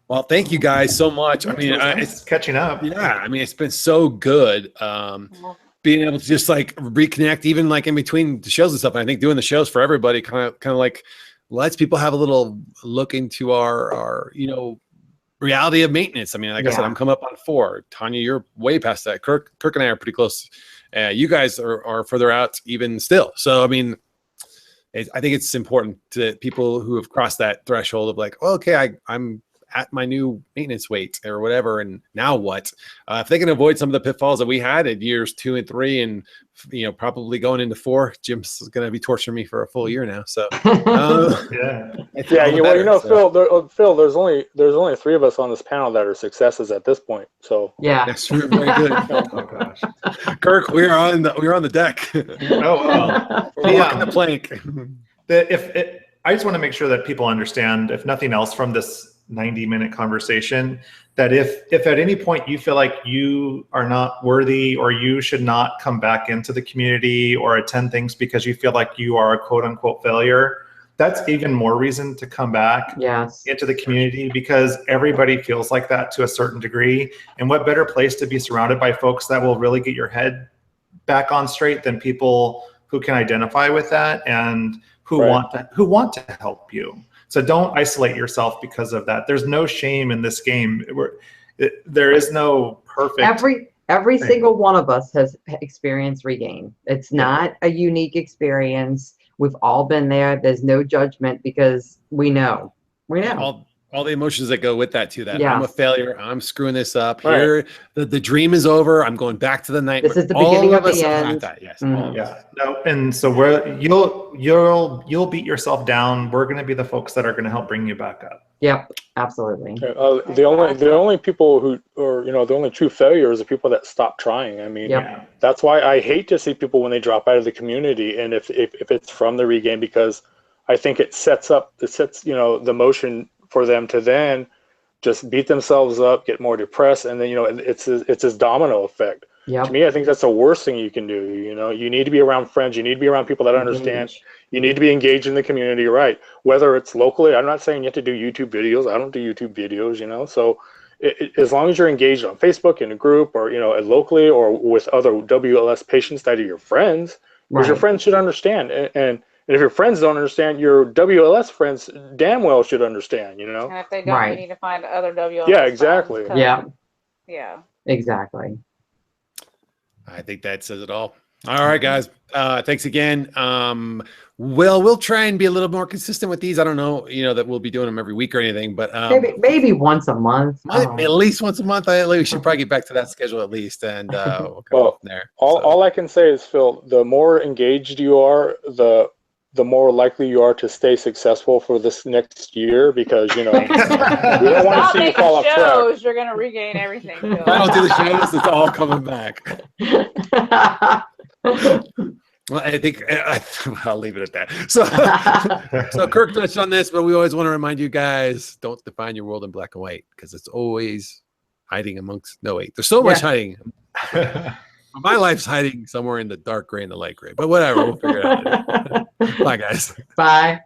Well, thank you guys so much. I mean, it's catching up. Yeah. I mean, it's been so good. Being able to just like reconnect, even like in between the shows and stuff. And I think doing the shows for everybody kind of like lets people have a little look into our reality of maintenance. I mean, like I said, I'm coming up on 4. Tanya, you're way past that. Kirk and I are pretty close. You guys are further out even still. So, I mean, I think it's important to people who have crossed that threshold of like, oh, okay, I'm at my new maintenance weight or whatever. And now what? If they can avoid some of the pitfalls that we had at years 2 and 3 and probably going into 4. Jim's going to be torturing me for a full year now. So Yeah. Phil, there's only 3 of us on this panel that are successes at this point. So yeah, that's true. Very good. Oh gosh. Kirk, we're on the deck. Oh wow. We're walking the plank. I just want to make sure that people understand, if nothing else from this 90-minute conversation, that if at any point you feel like you are not worthy or you should not come back into the community or attend things because you feel like you are a quote unquote failure, that's even more reason to come back into the community, because everybody feels like that to a certain degree. And what better place to be surrounded by folks that will really get your head back on straight than people who can identify with that and who want to help you. So don't isolate yourself because of that. There's no shame in this game. There is no perfect. Every single one of us has experienced regain. It's not a unique experience. We've all been there. There's no judgment because we know. All the emotions that go with that too. That Yeah. I'm a failure. I'm screwing this up. Here, the dream is over. I'm going back to the nightmare. This is the beginning of the end. Yes. Mhm. No, and so you'll beat yourself down. We're going to be the folks that are going to help bring you back up. Yep, absolutely. The only people who, or the only true failures are people that stop trying. I mean, that's why I hate to see people when they drop out of the community, and if it's from the regain, because I think it sets the motion for them to then just beat themselves up, get more depressed, and then it's this domino effect. To me, I think that's the worst thing you can do. You need to be around friends. You need to be around people that understand. You need to be engaged in the community, right? Whether it's locally, I'm not saying you have to do YouTube videos. I don't do YouTube videos, So as long as you're engaged on Facebook in a group, or locally, or with other WLS patients that are your friends, because your friends should understand. And if your friends don't understand, your WLS friends damn well should understand, And if they don't, you need to find other WLS Yeah, exactly. friends, Yeah, exactly. I think that says it all. All right, guys. Thanks again. We'll try and be a little more consistent with these. I don't know, that we'll be doing them every week or anything, but maybe once a month. At least once a month. We should probably get back to that schedule at least, and we'll go from there. All I can say is, Phil, the more engaged you are, the more likely you are to stay successful for this next year, because we don't want to see you fall off track. You're going to regain everything. Phil. If I don't do the shows, it's all coming back. Well, I think I'll leave it at that. So Kirk touched on this, but we always want to remind you guys, don't define your world in black and white, because it's always hiding amongst there's so much hiding. My life's hiding somewhere in the dark gray and the light gray, but whatever, we'll figure it out. Bye, guys. Bye.